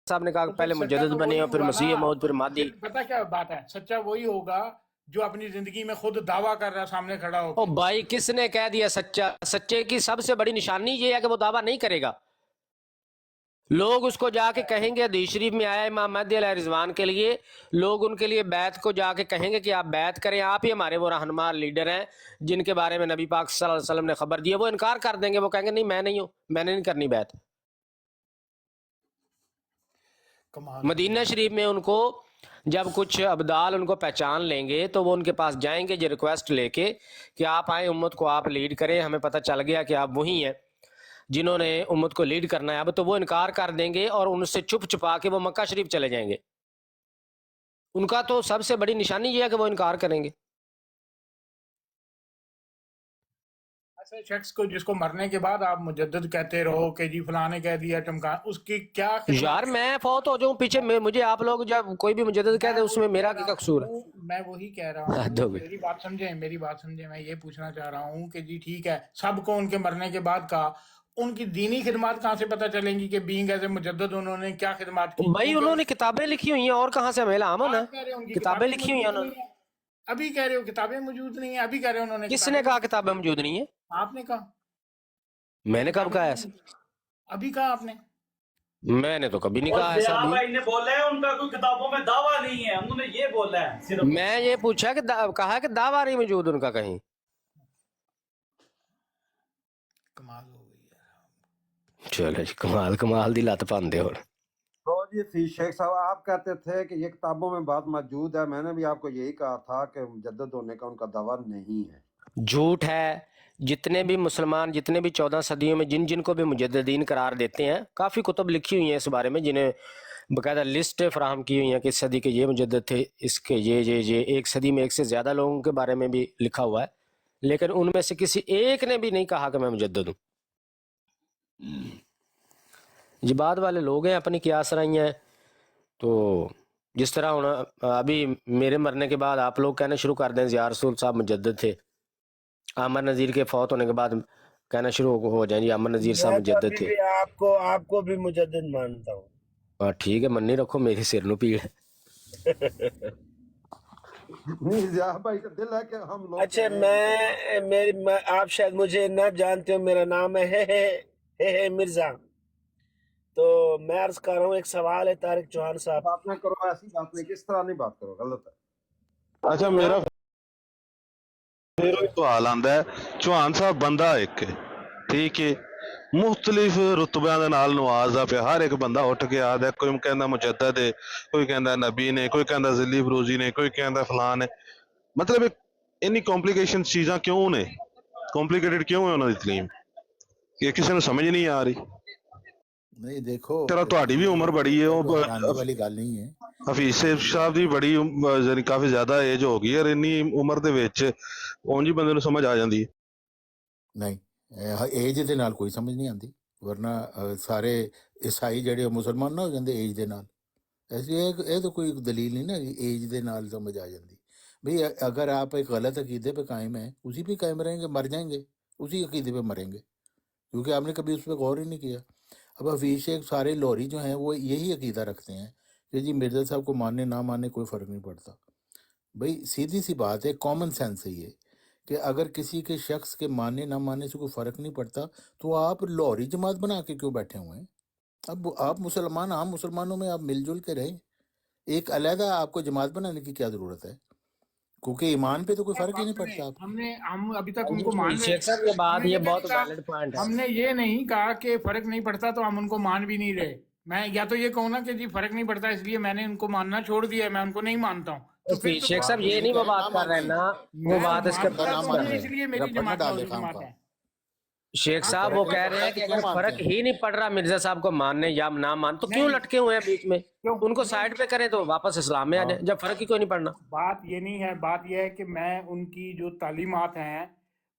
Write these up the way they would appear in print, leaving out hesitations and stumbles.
صاحب نے کہا کہ پہلے مجدد بنے اور پھر مسیح موعود پھر مہدی. پتہ کیا بات ہے، سچا وہی ہوگا جو اپنی زندگی میں خود دعویٰ کر رہا ہے سامنے کھڑا ہو. او بھائی کس نے کہہ دیا سچا؟ سچے کی سب سے بڑی نشانی یہ ہے کہ وہ دعویٰ نہیں کرے گا. لوگ اس کو جا کے کہیں گے، حدیث شریف میں آیا امام مہدی علیہ رضوان کے لیے، لوگ ان کے لیے بیعت کو جا کے کہیں گے کہ آپ بیعت کریں، آپ ہی ہمارے وہ رہنما لیڈر ہیں جن کے بارے میں نبی پاک صلی اللہ علیہ وسلم نے خبر دی ہے. وہ انکار کر دیں گے، وہ کہیں گے نہیں میں نہیں ہوں، میں نے نہیں کرنی بیعت. مدینہ شریف میں ان کو جب کچھ ابدال ان کو پہچان لیں گے تو وہ ان کے پاس جائیں گے یہ ریکویسٹ لے کے کہ آپ آئیں، امت کو آپ لیڈ کریں، ہمیں پتہ چل گیا کہ آپ وہی ہیں جنہوں نے امت کو لیڈ کرنا ہے. اب تو وہ انکار کر دیں گے اور ان سے چھپ چھپا کے وہ مکہ شریف چلے جائیں گے. ان کا تو سب سے بڑی نشانی یہ ہے کہ وہ انکار کریں گے. ایسے شخص کو جس کو مرنے کے بعد آپ مجدد کہتے رہو کہ جی فلاں نے کہہ دیا ٹمکا، اس کی کیا خدمت؟ یار میں فوت ہو جاؤں پیچھے مجھے آپ لوگ جب کوئی بھی مجدد کہتے اس میں میرا کیا قصور ہے؟ میں وہی کہہ رہا ہوں، میری بات سمجھیں، میں یہ پوچھنا چاہ رہا ہوں کہ جی ٹھیک ہے، سب کو ان کے مرنے کے بعد کہا، ان کی دینی خدمات کہاں سے پتہ چلیں گی کہ بینگ ایز اے مجدد انہوں نے کیا خدمات کی؟ بھائی انہوں نے کتابیں لکھی ہوئی ہیں، اور کہاں سے ہمیں الہام ہونا ہے؟ کتابیں لکھی ہوئی ہیں انہوں نے. ابھی کہہ رہے ہو کتابیں موجود نہیں ہیں، ابھی کہہ رہے ہو انہوں نے. کس نے کہا کتابیں موجود نہیں ہیں؟ آپ نے کہا. میں نے کب کہا ایسا؟ ابھی کہا آپ نے. میں نے تو کبھی نہیں کہا ایسا. بھائی نے بولا ہے ان کا کوئی کتابوں میں دعویٰ نہیں ہے، انہوں نے یہ بولا ہے صرف. میں یہ پوچھا کہ کہا کہ دعویٰ نہیں موجود ان کا کہیں. کمال ہو گئی ہے. چلو جی کمال دی لت پاندے ہو. تو جی شیخ صاحب آپ کہتے تھے کہ یہ کتابوں میں بات موجود ہے، میں نے بھی آپ کو یہی کہا تھا کہ مجدد ہونے کا ان کا دعویٰ نہیں ہے. جھوٹ ہے. جتنے بھی مسلمان جتنے بھی 14 صدیوں میں جن کو بھی مجددین قرار دیتے ہیں، کافی کتب لکھی ہوئی ہیں اس بارے میں، جنہیں باقاعدہ لسٹ فراہم کی ہوئی ہیں کہ اس صدی کے یہ مجدد تھے، اس کے یہ ایک صدی میں ایک سے زیادہ لوگوں کے بارے میں بھی لکھا ہوا ہے، لیکن ان میں سے کسی ایک نے بھی نہیں کہا کہ میں مجدد ہوں. یہ بعد والے لوگ ہیں، اپنی قیاس رائیاں ہیں. تو جس طرح ابھی میرے مرنے کے بعد آپ لوگ کہنا شروع کر دیں ضیاء رسول صاحب مجدد تھے، عامر نذیر کے فوت ہونے کے بعد کہنا شروع ہو جائیں جی عامر نذیر صاحب مجدد تھے. آپ کو بھی مجدد مانتا ہوں. ٹھیک ہے، منی رکھو، میری سر نو پیڑ ہے. اچھا آپ شاید مجھے نہ جانتے ہو، میرا نام ہے مرزا. تو میں عرض کر رہا ہوں، ایک سوال ہے طارق چوہان صاحب. بات نہ کرو، ایسی بات نہیں، کس طرح نہیں بات کرو، غلط ہے. اچھا میرا سوال آندا ہے، چوہان صاحب بندہ ایک ہے، ٹھیک ہے، مختلف رتبیاں دے نال نوازا پیا، ہر ایک بندہ اٹھ کے آد ہے، کوئی کہندا مجدد ہے، کوئی کہندا نبی نے، کوئی کہندا ذلی فروزی نے، کوئی کہندا فلان ہے. مطلب انی کمپلیکیشن چیزاں کیوں نے؟ کمپلیکیٹڈ کیوں ہے انہاں دی تعلیم کہ کسی نے سمجھ نہیں آ رہی؟ نہیں دیکھو چلو تہاڈی بھی عمر بڑی ہے، حیرانی والی گل نہیں ہے. حفیظ صاحب دی بڑی یعنی کافی زیادہ ایج ہو گئی ہے، اور انی عمر دے وچ اونج ہی بندے نوں سمجھ آ جاندی ہے. نہیں ایج دے نال کوئی سمجھ نہیں آتی، ورنہ سارے عیسائی جڑے مسلمان نہ ہو جاندے ایج دے نال. ایسی یہ تو کوئی دلیل نہیں نا ایج دے نال سمجھ آ جاندی. بھئی اگر آپ ایک غلط عقیدے پہ قائم ہیں، اسی پہ قائم رہیں گے، مر جائیں گے اسی عقیدے پہ مریں گے، کیونکہ آپ نے کبھی اس پہ غور ہی نہیں کیا. اب حفیظ شیخ سارے لوری جو ہیں وہ یہی عقیدہ رکھتے ہیں کہ جی مرزا صاحب کو ماننے نہ ماننے کوئی فرق نہیں پڑتا. بھئی سیدھی سی بات ہے، کامن سینس ہے یہ کہ اگر کسی کے شخص کے ماننے نہ ماننے سے کوئی فرق نہیں پڑتا تو آپ لاہوری جماعت بنا کے کیوں بیٹھے ہوئے ہیں؟ اب آپ مسلمان، عام مسلمانوں میں آپ مل جل کے رہیں، ایک علیحدہ آپ کو جماعت بنانے کی کیا ضرورت ہے؟ کیونکہ ایمان پہ تو کوئی فرق ہی نہیں پڑتا. آپ ہم ابھی تک ان کو مان رہے شیخ صاحب یہ بات یہ بہت ویلڈ پوائنٹ ہے. ہم نے یہ نہیں کہا کہ فرق نہیں پڑتا تو ہم ان کو مان بھی نہیں رہے. میں یا تو یہ کہوں نا کہ جی فرق نہیں پڑتا اس لیے میں نے ان کو ماننا چھوڑ دیا ہے، میں ان کو نہیں مانتا ہوں. شیخ صاحب یہ نہیں وہ بات کر رہے ہیں نا، وہ بات اس کے اس لیے میری جماعت ہے. شیخ صاحب وہ کہہ رہے ہیں کہ اگر فرق ہی نہیں پڑ رہا مرزا صاحب کو ماننے یا نہ مان تو کیوں لٹکے ہوئے ہیں بیچ میں؟ ان کو سائڈ پہ کریں تو واپس اسلام میں آ جائیں جب فرق ہی کوئی نہیں پڑنا. بات یہ نہیں ہے، بات یہ ہے کہ میں ان کی جو تعلیمات ہیں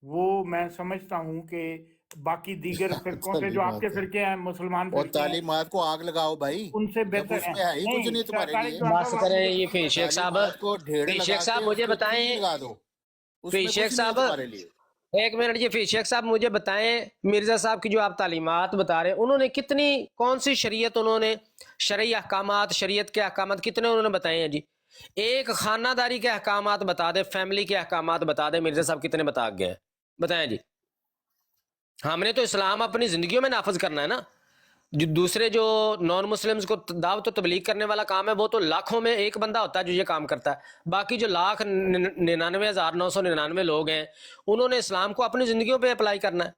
وہ میں سمجھتا ہوں کہ باقی دیگر فرقوں سے جو آپ کے فرقے ہیں مسلمان اور تعلیمات کو آگ لگاؤ بھائی، ان سے بہتر اس میں ہے ہی کچھ نہیں تمہارے لیے. بس کریں یہ فی شیخ صاحب، تعلیمات کو ڈھیڑ لگا شیخ صاحب کے مجھے اس پہ بتائیں، چینی لگا دو، اس میں شیخ کچھ نہیں ہے صاحب تمہارے لیے. एक मिनट जी फिर शेख साहब मुझे बताएं, मिर्जा साहब की जो आप तालीमात बता रहे हैं, उन्होंने कितनी, कौन सी शरीयत, उन्होंने शरई अहकामात, शरीयत के अहकामात कितने उन्होंने बताए हैं जी? एक खानादारी के अहकामात बता दे, फैमिली के अहकामात बता दे, मिर्जा साहब कितने बता गए हैं, बताएं जी। हमने तो इस्लाम अपनी जिंदगियों में नाफज करना है ना। जो दूसरे जो नॉन मुस्लिम्स को दावत तो तबलीग करने वाला काम है, वो तो लाखों में एक बंदा होता है जो ये काम करता है। बाकी जो 1,99,999 लोग हैं, उन्होंने इस्लाम को अपनी जिंदगियों पे अप्लाई करना है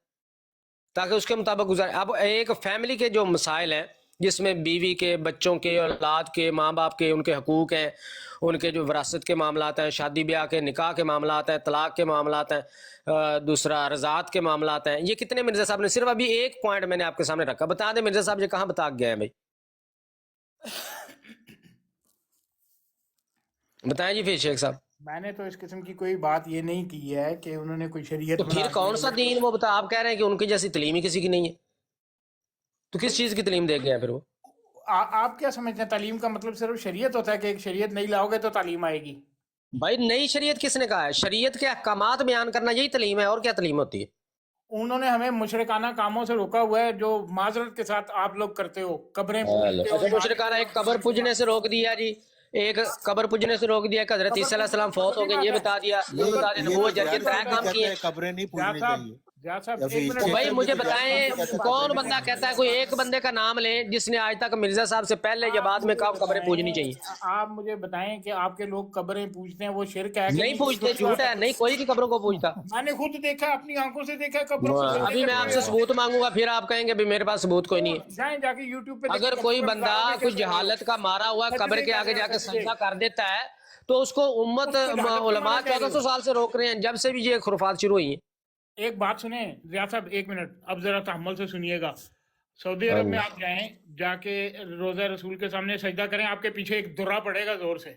ताकि उसके मुताबिक गुजारे। अब एक फैमिली के जो मसाइल हैं, जिसमें बीवी के, बच्चों के, औलाद के, माँ बाप के, उनके हकूक़ हैं, उनके जो विरासत के मामलात हैं, शादी ब्याह के, निकाह के मामलात हैं, तलाक के मामलात हैं, दूसरा रज़ात के मामलात हैं, ये कितने मिर्जा साहब ने, सिर्फ अभी एक पॉइंट मैंने आपके सामने रखा, बता दें मिर्जा साहब ये कहाँ बता गए हैं भाई, बताएं जी फिर शेख साहब। मैंने तो इस किस्म की कोई बात ये नहीं की है कि उन्होंने कोई शरीयत तो फिर कौन सा दीन वो बता, आप कह रहे हैं कि उनकी जैसी तलीम ही किसी की नहीं है, तो किस चीज़ की तलीम दे गए हैं फिर वो? आप क्या समझते हैं तालीम का मतलब सिर्फ शरीयत होता है कि एक शरीयत नहीं लाओगे तो तालीम आएगी? भाई नई शरीयत किसने कहा है? शरीयत के अहकामात बयान करना यही तलीम है, और क्या तलीम होती है? उन्होंने हमें मुशरिकाना कामों से रोका हुआ है जो माजरत के साथ आप लोग करते हो, कब्रें पूजते हो। अच्छा मुशरिकाना, एक कब्र पूजने से रोक दिया जी, एक कब्र पूजने से रोक दिया, हजरत ईसा अलैहिस्सलाम फौत हो गए, ये बता दिया, ये बता दिया, नबूवत जरिए तरह काम किए। कब्रें नहीं पूजनी चाहिए। तो भाई मुझे बताएं, कौन बंदा कहता है, कोई एक बंदे का नाम ले जिसने आज तक मिर्जा साहब से पहले या बाद में कहा कब्रें पूजनी चाहिए? आप मुझे बताएं कि आपके लोग कब्रें पूजते हैं, वो शिरक है? नहीं पूजते, झूठ है, नहीं कोई की कब्रों को पूजता। मैंने खुद देखा, अपनी आंखों से देखा कब्रों को। अभी मैं आपसे सबूत मांगूंगा, फिर आप कहेंगे भी मेरे पास सबूत कोई नहीं है। जाएं जाके यूट्यूब पे अगर कोई बंदा कोई जहालत का मारा हुआ कब्र के आगे जाके सजदा कर देता है, तो उसको उम्मत उलमा 1400 साल से रोक रहे हैं, जब से भी ये खुराफात शुरू हुई है। एक बात सुने रियाज साहब, एक मिनट, अब जरा तहम्मुल से सुनिएगा। सऊदी अरब में आप जाएं, जाके रोजा रसूल के सामने सजदा करें, आपके पीछे एक दुर्रा पड़ेगा जोर से,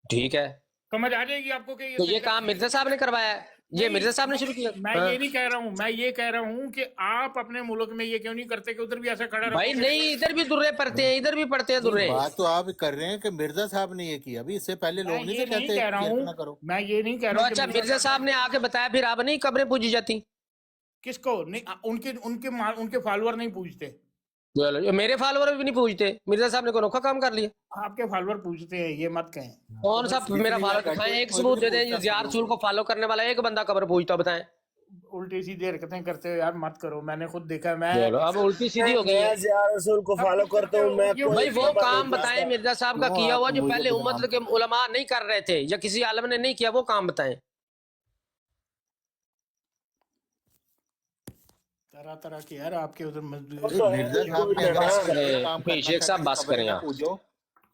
ठीक है, समझ आ जाएगी आपको कि तो ये काम मिर्जा साहब ने करवाया है, ये मिर्जा साहब ने शुरू किया। मैं ये नहीं कह रहा हूँ, मैं ये कह रहा हूँ कि आप अपने मुल्क में ये क्यों नहीं करते कि उधर भी ऐसा खड़ा भाई नहीं, इधर भी दुर्रे पड़ते हैं, इधर भी पड़ते हैं दुर्रे। बात तो आप कर रहे हैं कि मिर्जा साहब ने ये किया, अभी इससे पहले लोग नहीं थे कहते कह रहा ना हूँ, करो। मैं ये नहीं कह तो रहा हूँ। अच्छा मिर्जा साहब ने आके बताया, फिर आप नहीं कब्रें पूजी जाती? किसको नहीं? उनके फॉलोअर नहीं पूछते। मेरे फॉलोअर भी नहीं पूछते, मिर्जा साहब ने कोई अनोखा काम कर लिया? आपके फॉलोअर पूछते हैं, ये मत कहें। कौन सा मेरा फॉलोअर दिखाएं, एक सबूत दे दें ज़ियार रसूल को फॉलो करने वाला एक बंदा कब्र पूजता, बताएं। उल्टी सीधी हरकतें करते हो यार, मत करो, मैंने खुद देखा। मैं अब उल्टी सीधी हो गई है। मैं ज़ियार रसूल को फॉलो करता हूँ। मैं भाई वो काम बताएं मिर्जा साहब का किया हुआ जो पहले उम्मत के उलमा नहीं कर रहे थे या किसी आलम ने नहीं किया, वो काम बताएं। तरह तरह के यार आपके उधर मिर्जा साहब ने अगर बस ये करें, काम फिर करना शेख था साहब कि बस कब्रें करें ना आप। पूजो,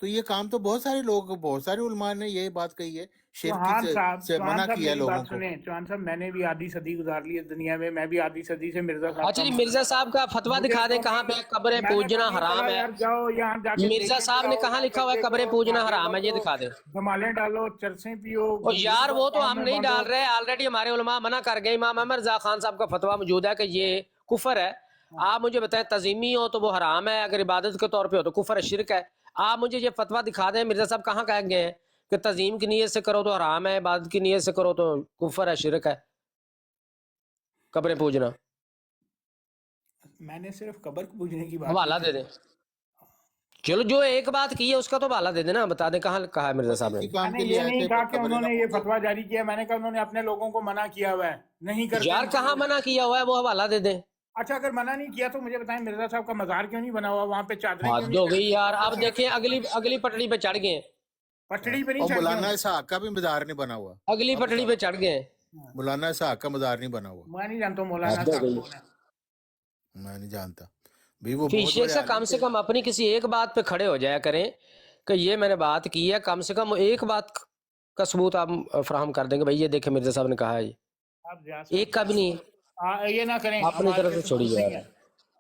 तो ये काम तो बहुत सारे लोग, बहुत सारे उलमा ने ये बात कही है, चौहान साहब, से मना किया मेरी लोगों बात को। सुने चौहान साहब, मैंने भी आधी सदी गुजार ली है दुनिया में, मैं भी आधी सदी से मिर्जा साहब। अच्छा जी मिर्जा साहब का फतवा दिखा दें कहाँ पे कब्रें पूजना हराम है। जाओ यहाँ जाके मिर्जा साहब ने कहाँ लिखा हुआ है कब्रें पूजना हराम है, ये दिखा दें। धमालें डालो, चरसें पियो। और यार वो तो हम नहीं डाल रहे, ऑलरेडी हमारे उलमा मना कर गए। इमाम अहमद रज़ा खान साहब का फतवा मौजूद है कि ये कुफर है। आप मुझे बताएं, तज़ीमी हो तो वो हराम है, अगर इबादत के तौर पे हो तो कुफर है, शिरक है। आप मुझे ये फतवा दिखा दें मिर्जा साहब कहाँ कह गए हैं कि तज़ीम की नीयत से करो तो हराम है, इबादत की नीयत से करो तो कुफर है, शिरक है कब्रें पूजना। मैंने सिर्फ कब्र को पूजने की बात हवाला दे दें, चलो जो एक बात की है उसका तो हवाला दे देना, बता दें कहाँ कहा है मिर्जा साहब ने। मैंने ये नहीं कहा कि उन्होंने ये फतवा जारी किया, मैंने कहा उन्होंने अपने लोगों को मना किया हुआ है, नहीं करते। यार कहाँ मना किया हुआ है, वो हवाला दे दें। अच्छा अगर मना नहीं किया तो मुझे बताएं मिर्जा साहब का मजार क्यों नहीं बना हुआ वहाँ पे? चादरें क्यों हद नहीं हो गई यार। अब देखें अगली पटड़ी पे चढ़ गए, पटड़ी पे नहीं और चढ़ मौलाना गए? इसहाक का भी मजार नहीं बना हुआ, अगली पटड़ी पे चढ़ गए। मौलाना इसहाक का मजार नहीं बना हुआ। मैं नहीं जानता मौलाना हद हो साहब गई। कौन है। मैं नहीं जानता भी, वो फिर बहुत शेख बड़े साहब कम आलिम से थे। कम अपनी किसी एक बात पे खड़े हो जाया करें कि ये मैंने बात की है, कम से कम एक बात का सबूत आप फराहम कर देंगे, भाई ये देखे मिर्जा साहब ने कहा है, ये आप रियाज साहब, एक का भी नहीं है। ये ना करें, अपनी हमारे तरफ से पे छोड़िए सबूत नहीं यार। है।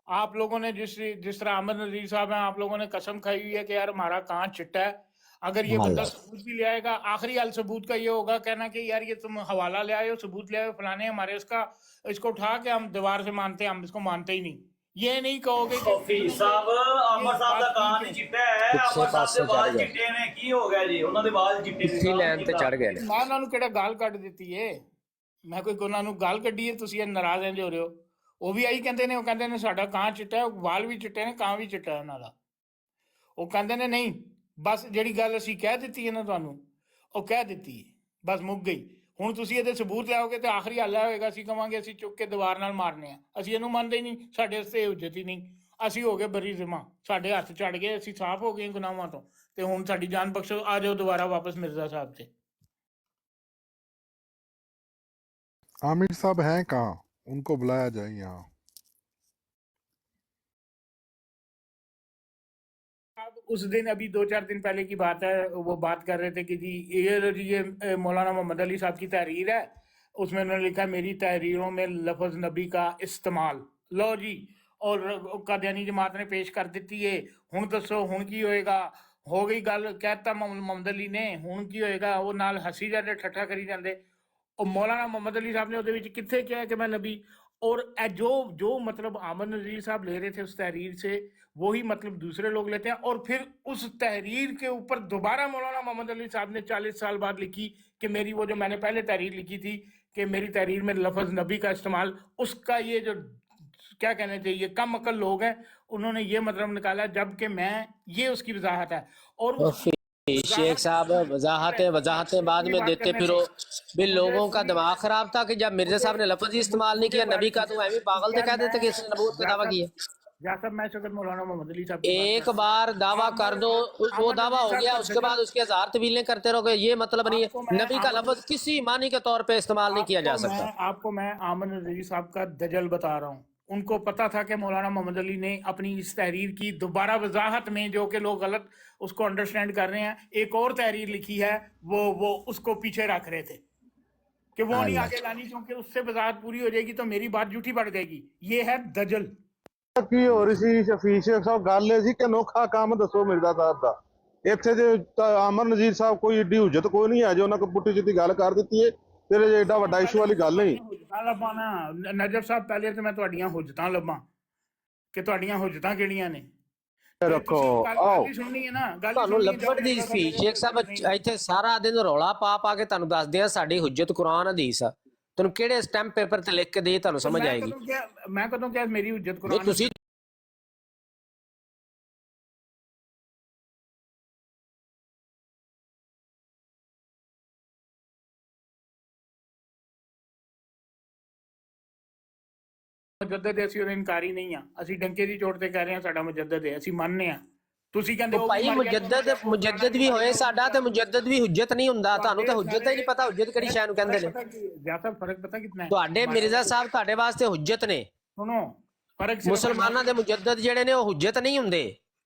आप लोगों ने जिस तरह अहमद नजीर साहब हैं, आप लोगों ने कसम खाई हुई है कि यार हमारा कहाँ चिट्टा है। अगर ये बंदा सबूत भी ले आएगा, आखिरी हाल सबूत का ये होगा कहना कि यार ये तुम हवाला ले आए हो, सबूत ले आए हो, फलाने हमारे उसका, इसको उठा के हम दीवार से मानते हैं, हम इसको मानते ही नहीं। ये नहीं कहोगे ਫੀਸ ਸਾਹਿਬ ਅਮਰ ਸਾਹਿਬ ਦਾ ਕਾਂ ਨਹੀਂ ਚਿੱਟਾ ਹੈ, ਅਮਰ ਸਾਹਿਬ ਦੇ ਵਾਲ ਚਿੱਟੇ ਨੇ, ਕੀ ਹੋ ਗਿਆ ਜੀ? ਉਹਨਾਂ ਦੇ ਵਾਲ ਚਿੱਟੇ इसी लाइन पे चढ़ गए ने। मैं उन्होंने केड़ा गाल कट दी है। ਮੈਂ ਕੋਈ ਉਹਨਾਂ ਨੂੰ ਗਾਲ ਕੱਢੀ ਹੈ? ਤੁਸੀਂ ਇਹ ਨਾਰਾਜ਼ ਇੰਜ ਹੋ ਰਹੇ ਹੋ। ਉਹ ਵੀ ਆਹੀ ਕਹਿੰਦੇ ਨੇ, ਉਹ ਕਹਿੰਦੇ ਨੇ ਸਾਡਾ ਕਾਂ ਚਿੱਟਾ ਹੈ, ਵਾਲ ਵੀ ਚਿੱਟੇ ਨੇ, ਕਾਂ ਵੀ ਚਿੱਟਾ ਹੈ ਉਹਨਾਂ ਦਾ। ਉਹ ਕਹਿੰਦੇ ਨੇ ਨਹੀਂ ਬਸ ਜਿਹੜੀ ਗੱਲ ਅਸੀਂ ਕਹਿ ਦਿੱਤੀ ਹੈ ਨਾ ਤੁਹਾਨੂੰ, ਉਹ ਕਹਿ ਦਿੱਤੀ ਹੈ, ਬਸ ਮੁੱਕ ਗਈ। ਹੁਣ ਤੁਸੀਂ ਇਹਦੇ ਸਬੂਤ ਲਿਆਓਗੇ ਤੇ ਆਖਰੀ ਹੱਲ ਹੋਏਗਾ ਅਸੀਂ ਕਵਾਂਗੇ ਅਸੀਂ ਚੁੱਕ ਕੇ ਦੀਵਾਰ ਨਾਲ ਮਾਰਨੇ ਆ। ਅਸੀਂ ਇਹਨੂੰ ਮੰਨਦੇ ਹੀ ਨਹੀਂ, ਸਾਡੇ ਵਾਸਤੇ ਹੁਜਤ ਹੀ ਨਹੀਂ। ਅਸੀਂ ਹੋ ਗਏ ਬਰੀ ਜ਼ਮਾ, ਸਾਡੇ ਹੱਥ ਚੜ ਗਏ, ਅਸੀਂ ਸਾਫ਼ ਹੋ ਗਏ ਗੁਨਾਹਾਂ ਤੋਂ, ਤੇ ਹੁਣ ਸਾਡੀ ਜਾਨ ਬਖਸ਼ੋ। ਆ ਜਾਓ ਦੁਬਾਰਾ ਵਾਪਸ ਮਿਰਜ਼ਾ ਸਾਹਿਬ ਤੇ। आमिर साहब हैं कहाँ? उनको बुलाया जाए यहाँ। अब उस दिन अभी 2-4 दिन पहले की बात है, वो बात कर रहे थे कि ये मौलाना मोहम्मद अली साहब की तहरीर है, उसमें उन्होंने लिखा मेरी तहरीरों में लफज नबी का इस्तेमाल। लो जी, और कादियानी जमात ने पेश कर दी है। हुण दसो हुण की होएगा? हो गई गल, कहता मोहम्मद अली ने, हुण की होएगा? वो नाल हसी जाते, ठट्ठा करी जाते। और मौलाना मोहम्मद अली साहब ने ਉਹਦੇ ਵਿੱਚ ਕਿੱਥੇ ਕਿਹਾ कि मैं नबी? और जो मतलब आमद नज़ीर साहब ले रहे थे उस तहरीर से, वही मतलब दूसरे लोग लेते हैं। और फिर उस तहरीर के ऊपर दोबारा मौलाना मोहम्मद अली साहब ने 40 साल बाद लिखी कि मेरी वो जो मैंने पहले तहरीर लिखी थी कि मेरी तहरीर में लफज नबी का इस्तेमाल, उसका ये जो क्या कहने चाहिए कम अकल लोग हैं, उन्होंने ये मतलब निकाला, जबकि मैं ये उसकी वजाहत है। और शेख साहब वजाहतें बाद में देते फिर भी लोगों का दिमाग खराब था कि जब मिर्जा साहब ने लफ्ज ही इस्तेमाल नहीं किया नबी का, तो भी पागल थे, कह देते कि इसने नबूवत का दावा किया। मौलाना मोहम्मद अली साहब एक बार दावा कर दो, वो दावा हो गया, उसके बाद उसके हजार तवीलें करते रहोगे, ये मतलब नहीं है। नबी का लफ्ज किसी मानी के तौर पे इस्तेमाल नहीं किया जा सकता। आपको मैं आमद नज़ीर साहब का दजल बता रहा हूँ। उनको पता था कि मौलाना मोहम्मद अली ने अपनी इस तहरीर की दोबारा वजाहत में, जो कि लोग गलत उसको अंडरस्टैंड कर रहे हैं, एक और तहरीर लिखी है, वो उसको पीछे रख रहे थे कि वो नहीं आगे लानी, क्योंकि उससे वजाहत पूरी हो जाएगी तो मेरी बात झूठी पड़ जाएगी। ये है दजल। ਕੀ ਹੋ ਰਹੀ ਸੀ ਸ਼ਫੀਕ ਸ਼ੇਖ ਸਾਹਿਬ? ਗੱਲ ਇਹ ਸੀ ਕਿ ਅਨੋਖਾ ਕੰਮ ਦੱਸੋ ਮਿਰਜ਼ਾ ਸਾਹਿਬ ਦਾ। ਇੱਥੇ ਜੇ ਆਮਰ ਨਜ਼ੀਰ ਸਾਹਿਬ ਕੋਈ ਏਡੀ ਹੁਜਤ ਕੋਈ ਨਹੀਂ ਹੈ, ਜੇ ਉਹਨਾਂ ਕੋ ਪੁੱਠੀ ਸਿੱਧੀ ਗੱਲ ਕਰ ਦਿੱਤੀ ਹੈ, ਤੇਰੇ ਜੇ ਏਡਾ ਵੱਡਾ ਇਸ਼ੂ ਵਾਲੀ ਗੱਲ ਨਹੀਂ। ਨਜਫ ਸਾਹਿਬ ਪਹਿਲੇ ਤੇ ਮੈਂ ਤੁਹਾਡੀਆਂ ਹੁਜਤਾਂ ਲੱਭਾਂ ਕਿ ਤੁਹਾਡੀਆਂ ਹੁਜਤਾਂ ਕਿਹੜੀਆਂ ਨੇ। ਰੱਖੋ ਆਓ ਸੁਣਨੀ ਹੈ ਨਾ ਗੱਲ, ਤੁਹਾਨੂੰ ਲੱਭਣ ਦੀ ਸੀ ਸ਼ੇਖ ਸਾਹਿਬ। ਇੱਥੇ ਸਾਰਾ ਦਿਨ ਰੌਲਾ ਪਾ ਕੇ ਤੁਹਾਨੂੰ ਦੱਸਦੇ ਆ ਸਾਡੀ ਹੁਜਤ ਕੁਰਾਨ ਹਦੀਸ ਆ। ਤੁਹਾਨੂੰ ਕਿਹੜੇ ਸਟੈਂਪ ਪੇਪਰ ਤੇ ਲਿਖ ਕੇ ਦੇ ਤੁਹਾਨੂੰ ਸਮਝ ਆਏਗੀ। ਮੈਂ ਕਦੋਂ ਕਿਹਾ ਮੇਰੀ ਹੁਜਤ ਕੁਰਾਨ? ਤੁਸੀਂ ਮੁਜੱਦਦ ਅਸੀਂ ਉਹਦੇ ਇਨਕਾਰੀ ਨਹੀਂ ਆ, ਅਸੀਂ ਡੰਕੇ ਦੀ ਚੋਟ ਤੇ ਕਹਿ ਰਹੇ ਹਾਂ ਸਾਡਾ ਮੁਜੱਦਦ ਹੈ, ਅਸੀਂ ਮੰਨਨੇ ਆ। ਤੁਸੀਂ ਕਹਿੰਦੇ ਹੋ ਭਾਈ ਮੁਜੱਦਦ ਵੀ ਹੋਏ ਸਾਡਾ, ਤੇ ਮੁਜੱਦਦ ਵੀ ਹੁਜਤ ਨਹੀਂ ਹੁੰਦਾ। ਤੁਹਾਨੂੰ ਤਾਂ ਹੁਜਤ ਹੀ ਨਹੀਂ ਪਤਾ, ਹੁਜਤ ਕਿਹੜੀ ਸ਼ੈ ਨੂੰ ਕਹਿੰਦੇ ਨੇ। ਜ਼ਿਆਦਾ ਫਰਕ ਪਤਾ ਕਿੰਨਾ ਹੈ? ਤੁਹਾਡੇ ਮਿਰਜ਼ਾ ਸਾਹਿਬ ਤੁਹਾਡੇ ਵਾਸਤੇ ਹੁਜਤ ਨੇ। ਸੁਣੋ ਫਰਕ, ਮੁਸਲਮਾਨਾਂ ਦੇ ਮੁਜੱਦਦ ਜਿਹੜੇ ਨੇ ਉਹ ਹੁਜਤ ਨਹੀਂ ਹੁੰਦੇ।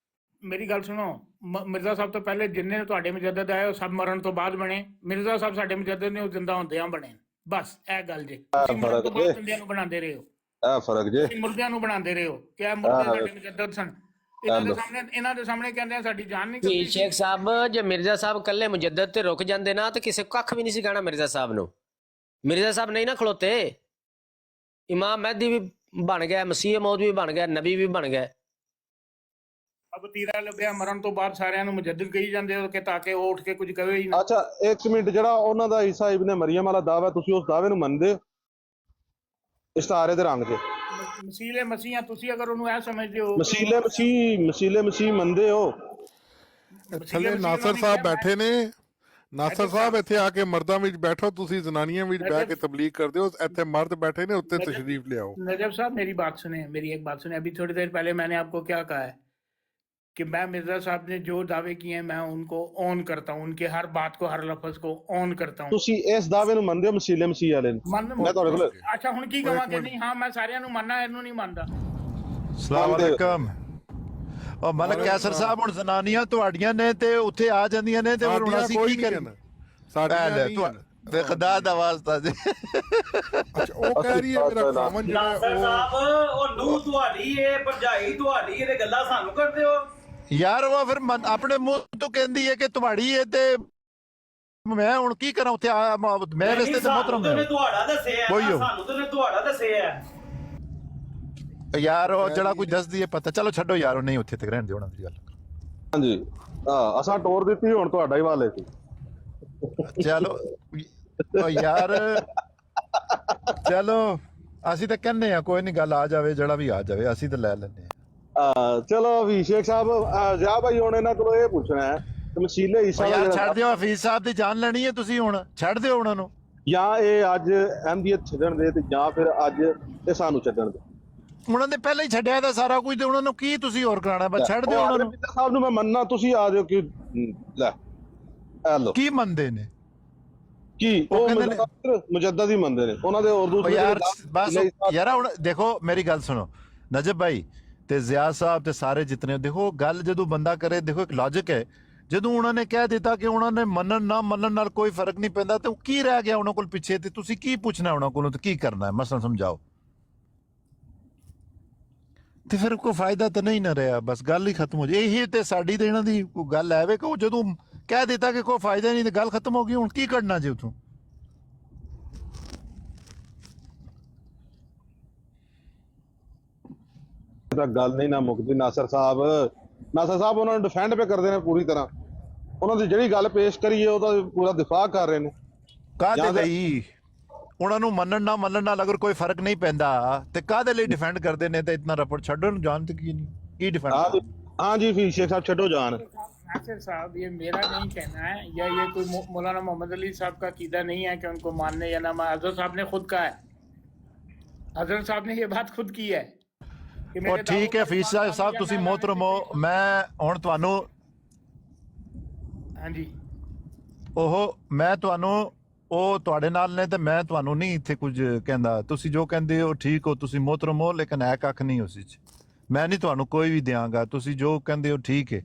ਮੇਰੀ ਗੱਲ ਸੁਣੋ, ਮਿਰਜ਼ਾ ਸਾਹਿਬ ਤੋਂ ਪਹਿਲੇ ਜਿੰਨੇ ਤੁਹਾਡੇ ਮੁਜੱਦਦ ਆਏ ਉਹ ਸਭ ਮਰਨ ਤੋਂ ਬਾਅਦ ਬਣੇ। ਮਿਰਜ਼ਾ ਸਾਹਿਬ ਸਾਡੇ ਮੁਜੱਦਦ ਨੇ, ਉਹ ਜਿੰਦਾ ਹੁੰਦਿਆਂ ਬਣੇ। ਬਸ ਇਹ ਗੱਲ ਜੇ ਤੁਸੀਂ ਮਰਨ ਤੋਂ ਬਾਅਦ ਬੰਦਿਆਂ ਨੂੰ ਬਣਾਉਂਦੇ ਰਹੇ ਹੋ, ਇਹ ਫਰਕ ਜੇ ਮੁਰਦਿਆਂ ਨੂੰ ਬਣਾਉਂਦੇ ਰਹੇ ਹੋ ਕਿ ਇਹ ਮੁਰਦੇ ਸਾਡੇ ਮੁਜੱਦਦ ਸਨ। ਇਹਨਾਂ ਦੇ ਸਾਹਮਣੇ ਕਹਿੰਦੇ ਆ ਸਾਡੀ ਜਾਨ ਨਹੀਂ ਕੀ ਸ਼ੇਖ ਸਾਹਿਬ ਜੇ ਮਿਰਜ਼ਾ ਸਾਹਿਬ ਕੱਲੇ ਮੁਜੱਦਦ ਤੇ ਰੁਕ ਜਾਂਦੇ ਨਾ ਤੇ ਕਿਸੇ ਕੱਖ ਵੀ ਨਹੀਂ ਸੀ ਕਹਿਣਾ ਮਿਰਜ਼ਾ ਸਾਹਿਬ ਨੂੰ। ਮਿਰਜ਼ਾ ਸਾਹਿਬ ਨਹੀਂ ਨਾ ਖਲੋਤੇ, ਇਮਾਮ ਮਹਿਦੀ ਵੀ ਬਣ ਗਿਆ, ਮਸੀਹ ਮੌਦ ਵੀ ਬਣ ਗਿਆ, ਨਬੀ ਵੀ ਬਣ ਗਿਆ। ਅਬ ਤੀਰਾ ਲੱਭਿਆ ਮਰਨ ਤੋਂ ਬਾਅਦ ਸਾਰਿਆਂ ਨੂੰ ਮੁਜੱਦਦ ਕਹੀ ਜਾਂਦੇ ਹੋ ਕਿ ਤਾਂ ਕਿ ਉਹ ਉੱਠ ਕੇ ਕੁਝ ਕਹੇ ਹੀ ਨਾ। ਅੱਛਾ ਇੱਕ ਮਿੰਟ, ਜਿਹੜਾ ਉਹਨਾਂ ਦਾ ਈਸਾ ਇਬਨ ਮਰੀਮ ਵਾਲਾ ਦਾਵਾ, ਤੁਸੀਂ ਉਸ ਦਾਅਵੇ ਨੂੰ ਮੰਨਦੇ ਹੋ ਇਸ਼ਤਾਰੇ ਦੇ ਰੰਗ 'ਚ? ਮਸੀਲੇ ਮਸੀਹਾਂ ਤੁਸੀਂ ਅਗਰ ਉਹਨੂੰ ਇਹ ਸਮਝਦੇ ਹੋ ਮਸੀਲੇ ਮਸੀਹ ਮੰਨਦੇ ਹੋ? ਥੱਲੇ ਨਾਸਰ ਸਾਹਿਬ ਬੈਠੇ ਨੇ। ਨਾਸਰ ਸਾਹਿਬ ਇੱਥੇ ਆ ਕੇ ਮਰਦਾਂ ਵਿੱਚ ਬੈਠੋ, ਤੁਸੀਂ ਜ਼ਨਾਨੀਆਂ ਵਿੱਚ ਬਹਿ ਕੇ ਤਬਲੀਗ ਕਰਦੇ ਹੋ। ਇੱਥੇ ਮਰਦ बैठे ने, उत्ते तशरीफ ले आओ। नजफ साहब मेरी बात सुने, मेरी एक बात सुने। अभी थोड़ी देर पहले मैंने आपको क्या कहा है कि मैं मिर्जा साहब ने जो दावे किए हैं मैं उनको ऑन करता हूँ, उनके हर बात को, हर लफ्ज को ऑन करता हूँ। ਤੁਸੀਂ ਇਸ ਦਾਅਵੇ ਨੂੰ ਮੰਨਦੇ ਹੋ ਮਸੀਲੇ ਮਸੀਹ ਵਾਲੇ ਨੂੰ? ਮੈਂ ਤੁਹਾਡੇ ਕੋਲ ਅੱਛਾ ਹੁਣ ਕੀ ਕਹਾਂ ਕਿ ਨਹੀਂ? ਹਾਂ ਮੈਂ ਸਾਰਿਆਂ ਨੂੰ ਮੰਨਣਾ, ਇਹਨੂੰ ਨਹੀਂ ਮੰਨਦਾ। ਸਲਾਮ ਅਲੈਕਮ। ਉਹ ਮਲਕ ਕੈਸਰ ਸਾਹਿਬ, ਹੁਣ ਜ਼ਨਾਨੀਆਂ ਤੁਹਾਡੀਆਂ ਨੇ ਤੇ ਉੱਥੇ ਆ ਜਾਂਦੀਆਂ ਨੇ, ਤੇ ਹੁਣ ਅਸੀਂ ਕੀ ਕਰੀਏ? ਤੇ ਖੁਦਾ ਦਾ ਵਾਸਤਾ ਜੀ। ਅੱਛਾ ਉਹ ਕਹਿ ਰਹੀ ਹੈ ਮੇਰਾ ਖਾਮਨ ਜਿਹੜਾ ਨਾਸਰ ਸਾਹਿਬ, ਉਹ ਨੂੰਹ ਤੁਹਾਡੀ ਏ, ਭਰਜਾਈ ਤੁਹਾਡੀ, ਇਹਦੇ ਗੱਲਾਂ ਸਾਨੂੰ ਕਰਦੇ ਹੋ ਯਾਰ। ਉਹ ਫਿਰ ਆਪਣੇ ਮੂੰਹ ਤੋਂ ਕਹਿੰਦੀ ਹੈ ਕਿ ਤੁਹਾਡੀ ਏ, ਤੇ ਮੈਂ ਹੁਣ ਕੀ ਕਰਾਂ? ਉੱਥੇ ਮੈਂ ਰਸਤੇ ਤੇ ਮੁਹਤਰਮ ਨੇ ਤੁਹਾਡਾ ਦੱਸਿਆ, ਸਾਨੂੰ ਤੇ ਤੁਹਾਡਾ ਦੱਸਿਆ ਯਾਰ। ਉਹ ਜਿਹੜਾ ਕੋਈ ਦੱਸਦੀ ਹੈ ਪਤਾ, ਚਲੋ ਛੱਡੋ ਯਾਰ, ਉਹ ਨਹੀਂ ਉੱਥੇ ਤੱਕ ਰਹਿਣ ਦਿਓ ਉਹਨਾਂ ਦੀ ਗੱਲ। ਹਾਂਜੀ ਅਸਾਂ ਟੋਰ ਦਿੱਤੀ, ਹੁਣ ਤੁਹਾਡਾ ਹੀ ਵਾਲੇ ਸੀ। ਚਲੋ ਯਾਰ ਚਲੋ ਅਸੀਂ ਤਾਂ ਕਹਿੰਦੇ ਆ ਕੋਈ ਨਹੀਂ, ਗੱਲ ਆ ਜਾਵੇ, ਜਿਹੜਾ ਵੀ ਆ ਜਾਵੇ ਅਸੀਂ ਤਾਂ ਲੈ ਲੈਂਦੇ ਆ। ਚਲੋ ਵੀ ਸ਼ੇਖ ਸਾਹਿਬ ਜਾ ਭਾਈ, ਹੁਣ ਇਹਨਾਂ ਕੋਲੋਂ ਇਹ ਪੁੱਛਣਾ ਹੈ ਤਮਸੀਲੇ ਹਿੱਸਾ ਯਾਰ ਛੱਡ ਦਿਓ, ਹਫੀਜ਼ ਸਾਹਿਬ ਦੀ ਜਾਨ ਲੈਣੀ ਹੈ ਤੁਸੀਂ, ਹੁਣ ਛੱਡ ਦਿਓ ਉਹਨਾਂ ਨੂੰ। ਜਾਂ ਇਹ ਅੱਜ ਅਹਿਮਦੀਅਤ ਛੱਡਣ ਦੇ ਤੇ ਜਾਂ ਫਿਰ ਅੱਜ ਇਹ ਸਾਨੂੰ ਛੱਡਣ ਦੇ। ਉਹਨਾਂ ਨੇ ਪਹਿਲਾਂ ਹੀ ਛੱਡਿਆ ਤਾਂ ਸਾਰਾ ਕੁਝ, ਤੇ ਉਹਨਾਂ ਨੂੰ ਕੀ ਤੁਸੀਂ ਹੋਰ ਕਰਾਣਾ, ਬਸ ਛੱਡ ਦਿਓ ਉਹਨਾਂ ਨੂੰ। ਪਿਤਾ ਸਾਹਿਬ ਨੂੰ ਮੈਂ ਮੰਨਣਾ, ਤੁਸੀਂ ਆ ਜਾਓ ਕਿ ਲੈ ਆ ਲੋ ਕੀ ਮੰਨਦੇ ਨੇ? ਕੀ ਉਹ ਮੁਜੱਦਦ ਹੀ ਮੰਨਦੇ ਨੇ, ਉਹਨਾਂ ਦੇ ਉਰਦੂ ਯਾਰ ਬਸ ਯਾਰ ਹੁਣ ਦੇਖੋ ਮੇਰੀ ਗੱਲ ਸੁਣੋ ਨਜਬ ਭਾਈ ਤੇ ਜ਼ਿਆ ਸਾਹਿਬ ਤੇ ਸਾਰੇ ਜਿਤਨੇ, ਦੇਖੋ ਗੱਲ ਜਦੋਂ ਬੰਦਾ ਕਰੇ, ਦੇਖੋ ਇੱਕ ਲੌਜਿਕ ਹੈ। ਜਦੋਂ ਉਹਨਾਂ ਨੇ ਕਹਿ ਦਿੱਤਾ ਕਿ ਉਹਨਾਂ ਨੇ ਮੰਨਣ ਨਾ ਮੰਨਣ ਨਾਲ ਕੋਈ ਫਰਕ ਨਹੀਂ ਪੈਂਦਾ, ਤੇ ਉਹ ਕੀ ਰਹਿ ਗਿਆ ਉਹਨਾਂ ਕੋਲ ਪਿੱਛੇ, ਤੇ ਤੁਸੀਂ ਕੀ ਪੁੱਛਣਾ ਉਹਨਾਂ ਕੋਲੋਂ ਤੇ ਕੀ ਕਰਨਾ ਹੈ, ਮਸਲਾ ਸਮਝਾਓ। ਤੇ ਫਿਰ ਕੋਈ ਫਾਇਦਾ ਤਾਂ ਨਹੀਂ ਨਾ ਰਿਹਾ, ਬਸ ਗੱਲ ਹੀ ਖਤਮ ਹੋ ਜਾਏ। ਇਹੀ ਤੇ ਸਾਡੀ ਤੇ ਇਹਨਾਂ ਦੀ ਕੋਈ ਗੱਲ ਹੈ ਵੇ ਕਿ ਉਹ ਜਦੋਂ ਕਹਿ ਦਿੱਤਾ ਕਿ ਕੋਈ ਫਾਇਦਾ ਨਹੀਂ ਤੇ ਗੱਲ ਖਤਮ ਹੋ ਗਈ, ਹੁਣ ਕੀ ਕਰਨਾ ਜੀ ਉਥੋਂ। ਤਾਂ ਗੱਲ ਨਹੀਂ ਨਾ ਮੁੱਕਦੀ। ਨਾਸਰ ਸਾਹਿਬ ਉਹਨਾਂ ਨੂੰ ਡਿਫੈਂਡ ਪੇ ਕਰਦੇ ਨੇ ਪੂਰੀ ਤਰ੍ਹਾਂ, ਉਹਨਾਂ ਦੀ ਜਿਹੜੀ ਗੱਲ ਪੇਸ਼ ਕਰੀਏ ਉਹਦਾ ਪੂਰਾ ਦਿਫਾਅ ਕਰ ਰਹੇ ਨੇ। ਕਾਹਦੇ ਲਈ ਉਹਨਾਂ ਨੂੰ ਮੰਨਣ ਨਾ ਮੰਨਣ ਨਾਲ ਅਗਰ ਕੋਈ ਫਰਕ ਨਹੀਂ ਪੈਂਦਾ ਤੇ ਕਾਹਦੇ ਲਈ ਡਿਫੈਂਡ ਕਰਦੇ ਨੇ? ਤੇ ਇਤਨਾ ਰਪੜ ਛੱਡਣ ਜਾਣ ਤੇ ਕੀ ਡਿਫੈਂਡ? हाँ जी शेख साहब छठो जान। नासिर साहब ये मेरा नहीं कहना है, या ये कोई मौलाना मोहम्मद अली साहब का कीदा नहीं है कि उनको मानने या ना मानने। हजरत साहब ने खुद कहा है, हजरत साहब ने ये बात खुद की है। ਉਹ ਠੀਕ ਹੈ ਹਫੀਜ਼ ਸਾਹਿਬ ਤੁਸੀਂ ਮੋਹਤਰਮ ਹੋ, ਮੈਂ ਹੁਣ ਤੁਹਾਨੂੰ हाँ जी ਮੈਂ ਤੁਹਾਨੂੰ ਉਹ ਤੁਹਾਡੇ ਨਾਲ ਨੇ ਤੇ ਮੈਂ ਤੁਹਾਨੂੰ ਨਹੀਂ ਇੱਥੇ ਕੁਝ ਕਹਿੰਦਾ। ਤੁਸੀਂ ਜੋ ਕਹਿੰਦੇ ਹੋ ਠੀਕ ਹੋ, ਤੁਸੀਂ ਮੋਹਤਰਮ ਹੋ, ਲੇਕਿਨ ਹੈ ਕੱਖ ਨਹੀਂ ਉਸ ਵਿੱਚ। ਮੈਂ ਨਹੀਂ ਤੁਹਾਨੂੰ ਕੋਈ ਵੀ ਦਿਆਂਗਾ, ਤੁਸੀਂ ਜੋ ਕਹਿੰਦੇ ਹੋ ਠੀਕ ਹੈ,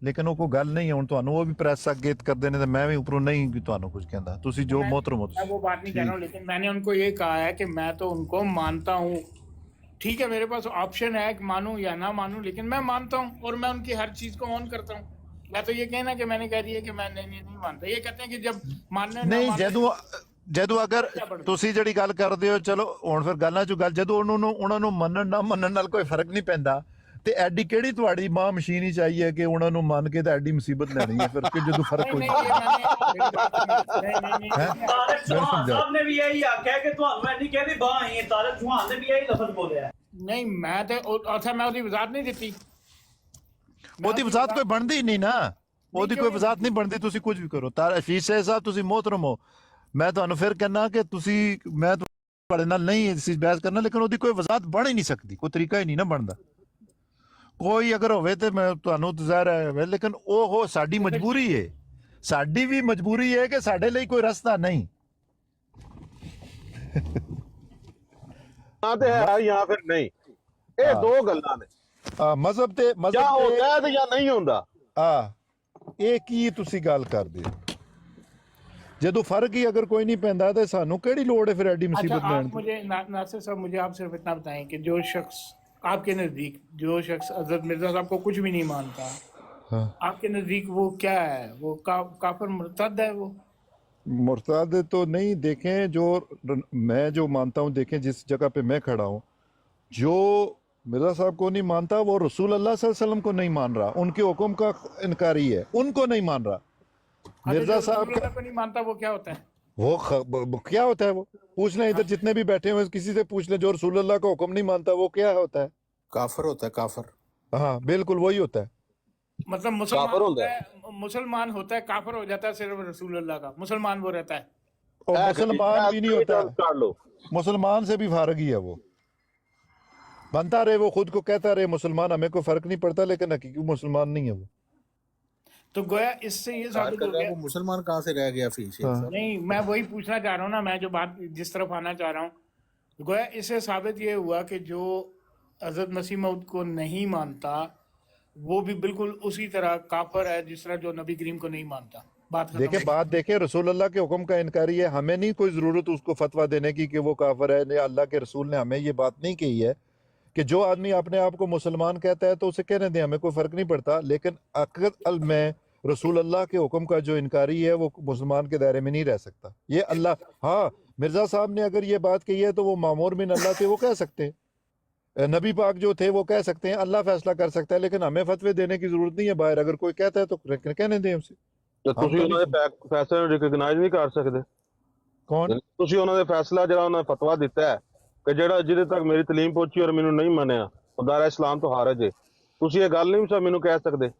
ਲੇਕਿਨ ਉਹ ਕੋਈ ਗੱਲ नहीं है। ਹੁਣ ਤੁਹਾਨੂੰ ਉਹ ਵੀ ਪ੍ਰੈਸ ਅੱਗੇ ਕਰਦੇ ਨੇ ਤੇ ਮੈਂ ਵੀ ਉੱਪਰੋਂ ਨਹੀਂ ਵੀ ਤੁਹਾਨੂੰ ਕੁਝ ਕਹਿੰਦਾ। ਤੁਸੀਂ ਜੋ मोहतरम हो मैं वो बात नहीं कह रहा हूँ, लेकिन मैंने उनको ये कहा है कि मैं तो उनको मानता हूँ। ठीक है, मेरे पास ऑप्शन है कि मानूं या ना मानूं, लेकिन मैं मानता हूँ और मैं उनकी हर चीज को ऑन करता हूँ। या तो ये कहना कि मैंने कह दिया कि मैं नहीं मानता। ये कहते हैं कि जब मानने ना ਨਹੀਂ मानने- ਜਦੋਂ ਅਗਰ ਤੁਸੀਂ ਜਿਹੜੀ ਗੱਲ ਕਰਦੇ ਹੋ, ਚਲੋ ਹੁਣ ਫਿਰ ਗੱਲਾਂ ਚੋਂ ਗੱਲ, ਜਦੋਂ ਉਹਨਾਂ ਨੂੰ ਮੰਨਣ ਨਾ ਮੰਨਣ ਨਾਲ ਕੋਈ ਫਰਕ ਨਹੀਂ ਪੈਂਦਾ ਤੇ ਐਡੀ ਕਿਹੜੀ ਤੁਹਾਡੀ ਮਾਂ ਮਸ਼ੀਨ ਹੀ ਚਾਹੀਏ ਕਿ ਉਹਨਾਂ ਨੂੰ ਮੰਨ ਕੇ ਤਾਂ ਐਡੀ ਮੁਸੀਬਤ ਲੈਣੀ ਹੈ ਫਿਰ ਕਿ ਜਦੋਂ ਫਰਕ ਹੋ ਜਾਏ। ਤਾਰਿਕ ਚੌਹਾਨ ਸਾਹਿਬ ਨੇ ਵੀ ਇਹੀ ਆਖਿਆ ਕਿ ਤੁਹਾਨੂੰ ਐਨੀ ਕਹਿੰਦੀ ਬਾਹ ਹੀ। ਤਾਰਿਕ ਚੌਹਾਨ ਨੇ ਵੀ ਇਹੀ ਲਫ਼ਜ਼ ਬੋਲਿਆ। नहीं मैं तो अच्छा मैं ਉਹਦੀ ਵਜ਼ਾਤ ਨਹੀਂ ਦਿੱਤੀ। ਉਹਦੀ ਵਜ਼ਾਤ ਕੋਈ ਬਣਦੀ ਨਹੀਂ ਨਾ, ਉਹਦੀ ਕੋਈ ਵਜ਼ਾਤ ਨਹੀਂ ਬਣਦੀ। ਤੁਸੀਂ ਕੁਝ ਵੀ ਕਰੋ। ਹਫੀਜ਼ ਸਾਹਿਬ ਤੁਸੀਂ ਮੋਹਤਰਮ ਹੋ, ਮੈਂ ਤੁਹਾਨੂੰ ਫਿਰ ਕਹਿਣਾ ਕਿ ਤੁਸੀਂ, ਮੈਂ ਤੁਹਾਡੇ ਨਾਲ ਨਹੀਂ ਇਸ ਬਹਿਸ ਕਰਨਾ, ਲੇਕਿਨ ਉਹਦੀ ਕੋਈ ਵਜ਼ਾਤ ਬਣ ਹੀ ਨਹੀਂ ਸਕਦੀ, ਕੋਈ ਤਰੀਕਾ ਹੀ ਨਹੀਂ ਨਾ ਬਣਦਾ। ਕੋਈ ਅਗਰ ਹੋਵੇ ਤੇ ਮੈਂ ਤੁਹਾਨੂੰ ਜ਼ਾਹਿਰ ਹੈ, ਲੇਕਿਨ ਉਹ ਸਾਡੀ ਮਜਬੂਰੀ ਹੈ। ਸਾਡੀ ਵੀ ਮਜਬੂਰੀ ਹੈ ਕਿ ਸਾਡੇ ਲਈ ਕੋਈ ਰਸਤਾ ਨਹੀਂ। ਜਾਂ ਤੇ ਹੈ ਜਾਂ ਫਿਰ ਨਹੀਂ, ਇਹ ਦੋ ਗੱਲਾਂ ਨੇ। ਮਜ਼ਹਬ ਤੇ ਜਾਂ ਹੁੰਦਾ ਹੈ ਤੇ ਜਾਂ ਨਹੀਂ ਹੁੰਦਾ। ਇਹ ਕੀ ਤੁਸੀਂ ਗੱਲ ਕਰਦੇ ਹੋ? ਜਦੋਂ फर्क ही अगर कोई नहीं पैंदा तो सानू केड़ी लोड़ है फिर एडी मुसीबत अच्छा, लैण आप मुझे नासिर साहब, मुझे आप सिर्फ इतना बताएं कि जो शख्स आपके नजदीक, जो शख्स हजरत मिर्जा साहब को कुछ भी नहीं मानता, हाँ। आपके नजदीक वो क्या है? वो काफिर मुर्तद है? वो मुर्ताद तो नहीं। देखें जो मैं जो मानता हूँ, देखें जिस जगह पे मैं खड़ा हूँ, जो मिर्जा साहब को नहीं मानता वो रसूल अल्लाह सल्लल्लाहु अलैहि वसल्लम को नहीं मान रहा, उनके हुक्म का इनकारी है, उनको नहीं मान रहा। मिर्जा साहब को नहीं मानता, वो क्या होता है? वो क्या होता है? वो पूछ लें, इधर जितने भी बैठे हुए किसी से पूछ लें, जो रसूल अल्लाह का हुक्म नहीं मानता वो क्या होता है? काफिर होता है, काफिर। हाँ बिल्कुल वही होता है। मतलब मुसलमान होता है, काफिर हो जाता है सिर्फ रसूल अल्लाह का, मुसलमान वो रहता है। और मुसलमान भी नहीं होता, मुसलमान से भी फारग ही है वो। बनता रहे, वो खुद को कहता रहे मुसलमान, हमें कोई फर्क नहीं पड़ता, लेकिन हकीकी मुसलमान नहीं है वो। तो गोया इससे ये साबित हो गया, वो मुसलमान कहाँ से रह गया फिर? नहीं मैं वही पूछना चाह रहा हूँ ना, मैं जो बात जिस तरफ आना चाह रहा हूँ, गोया इससे साबित ये हुआ कि जो हजरत मसीह मौद को नहीं मानता वो भी बिल्कुल उसी तरह काफिर है जिस तरह जो नबी करीम को नहीं मानता। बात देखे रसूल अल्लाह के हुक्म का इनकारी है, हमें नहीं कोई जरूरत उसको फतवा देने की कि वो काफिर है। अल्लाह के रसूल ने हमें ये बात नहीं कही है कि जो आदमी अपने आप को मुसलमान कहता है तो उसे कहने दें, हमें कोई फर्क नहीं पड़ता, लेकिन अक्ल में रसूल अल्लाह के हुक्म का जो इनकारी है वो मुसलमान के दायरे में नहीं रह सकता। ये अल्लाह, हाँ मिर्जा साहब ने अगर ये बात कही है तो वो मामूर बिन अल्लाह थे, वो कह सकते हैं। नबी पाक जो थे वो कह सकते हैं, अल्लाह फैसला कर सकता है, लेकिन हमें फतवे देने की जरूरत नहीं है बाहर। अगर कोई कहता है तो कहने दें हमसे। ਤੁਸੀਂ ਉਹਨਾਂ ਦੇ ਫੈਸਲੇ ਨੂੰ ਰਿਕਗਨਾਈਜ਼ ਨਹੀਂ ਕਰ ਸਕਦੇ। कौन ਤੁਸੀਂ ਉਹਨਾਂ ਦੇ ਫੈਸਲਾ ਜਿਹੜਾ ਉਹਨਾਂ ਨੇ ਫਤਵਾ ਦਿੱਤਾ ਹੈ ਕਿ ਜਿਹੜਾ ਜਿਹਦੇ ਤੱਕ ਮੇਰੀ ਤਾਲੀਮ ਪਹੁੰਚੀ ਔਰ ਮੈਨੂੰ ਨਹੀਂ ਮੰਨਿਆ ਉਹ ਦਾਇਰਾ ਇਸਲਾਮ ਤੋਂ ਖਾਰਜ ਹੈ, ਤੁਸੀਂ ਇਹ ਗੱਲ ਨਹੀਂ ਮੈਨੂੰ ਕਹਿ ਸਕਦੇ।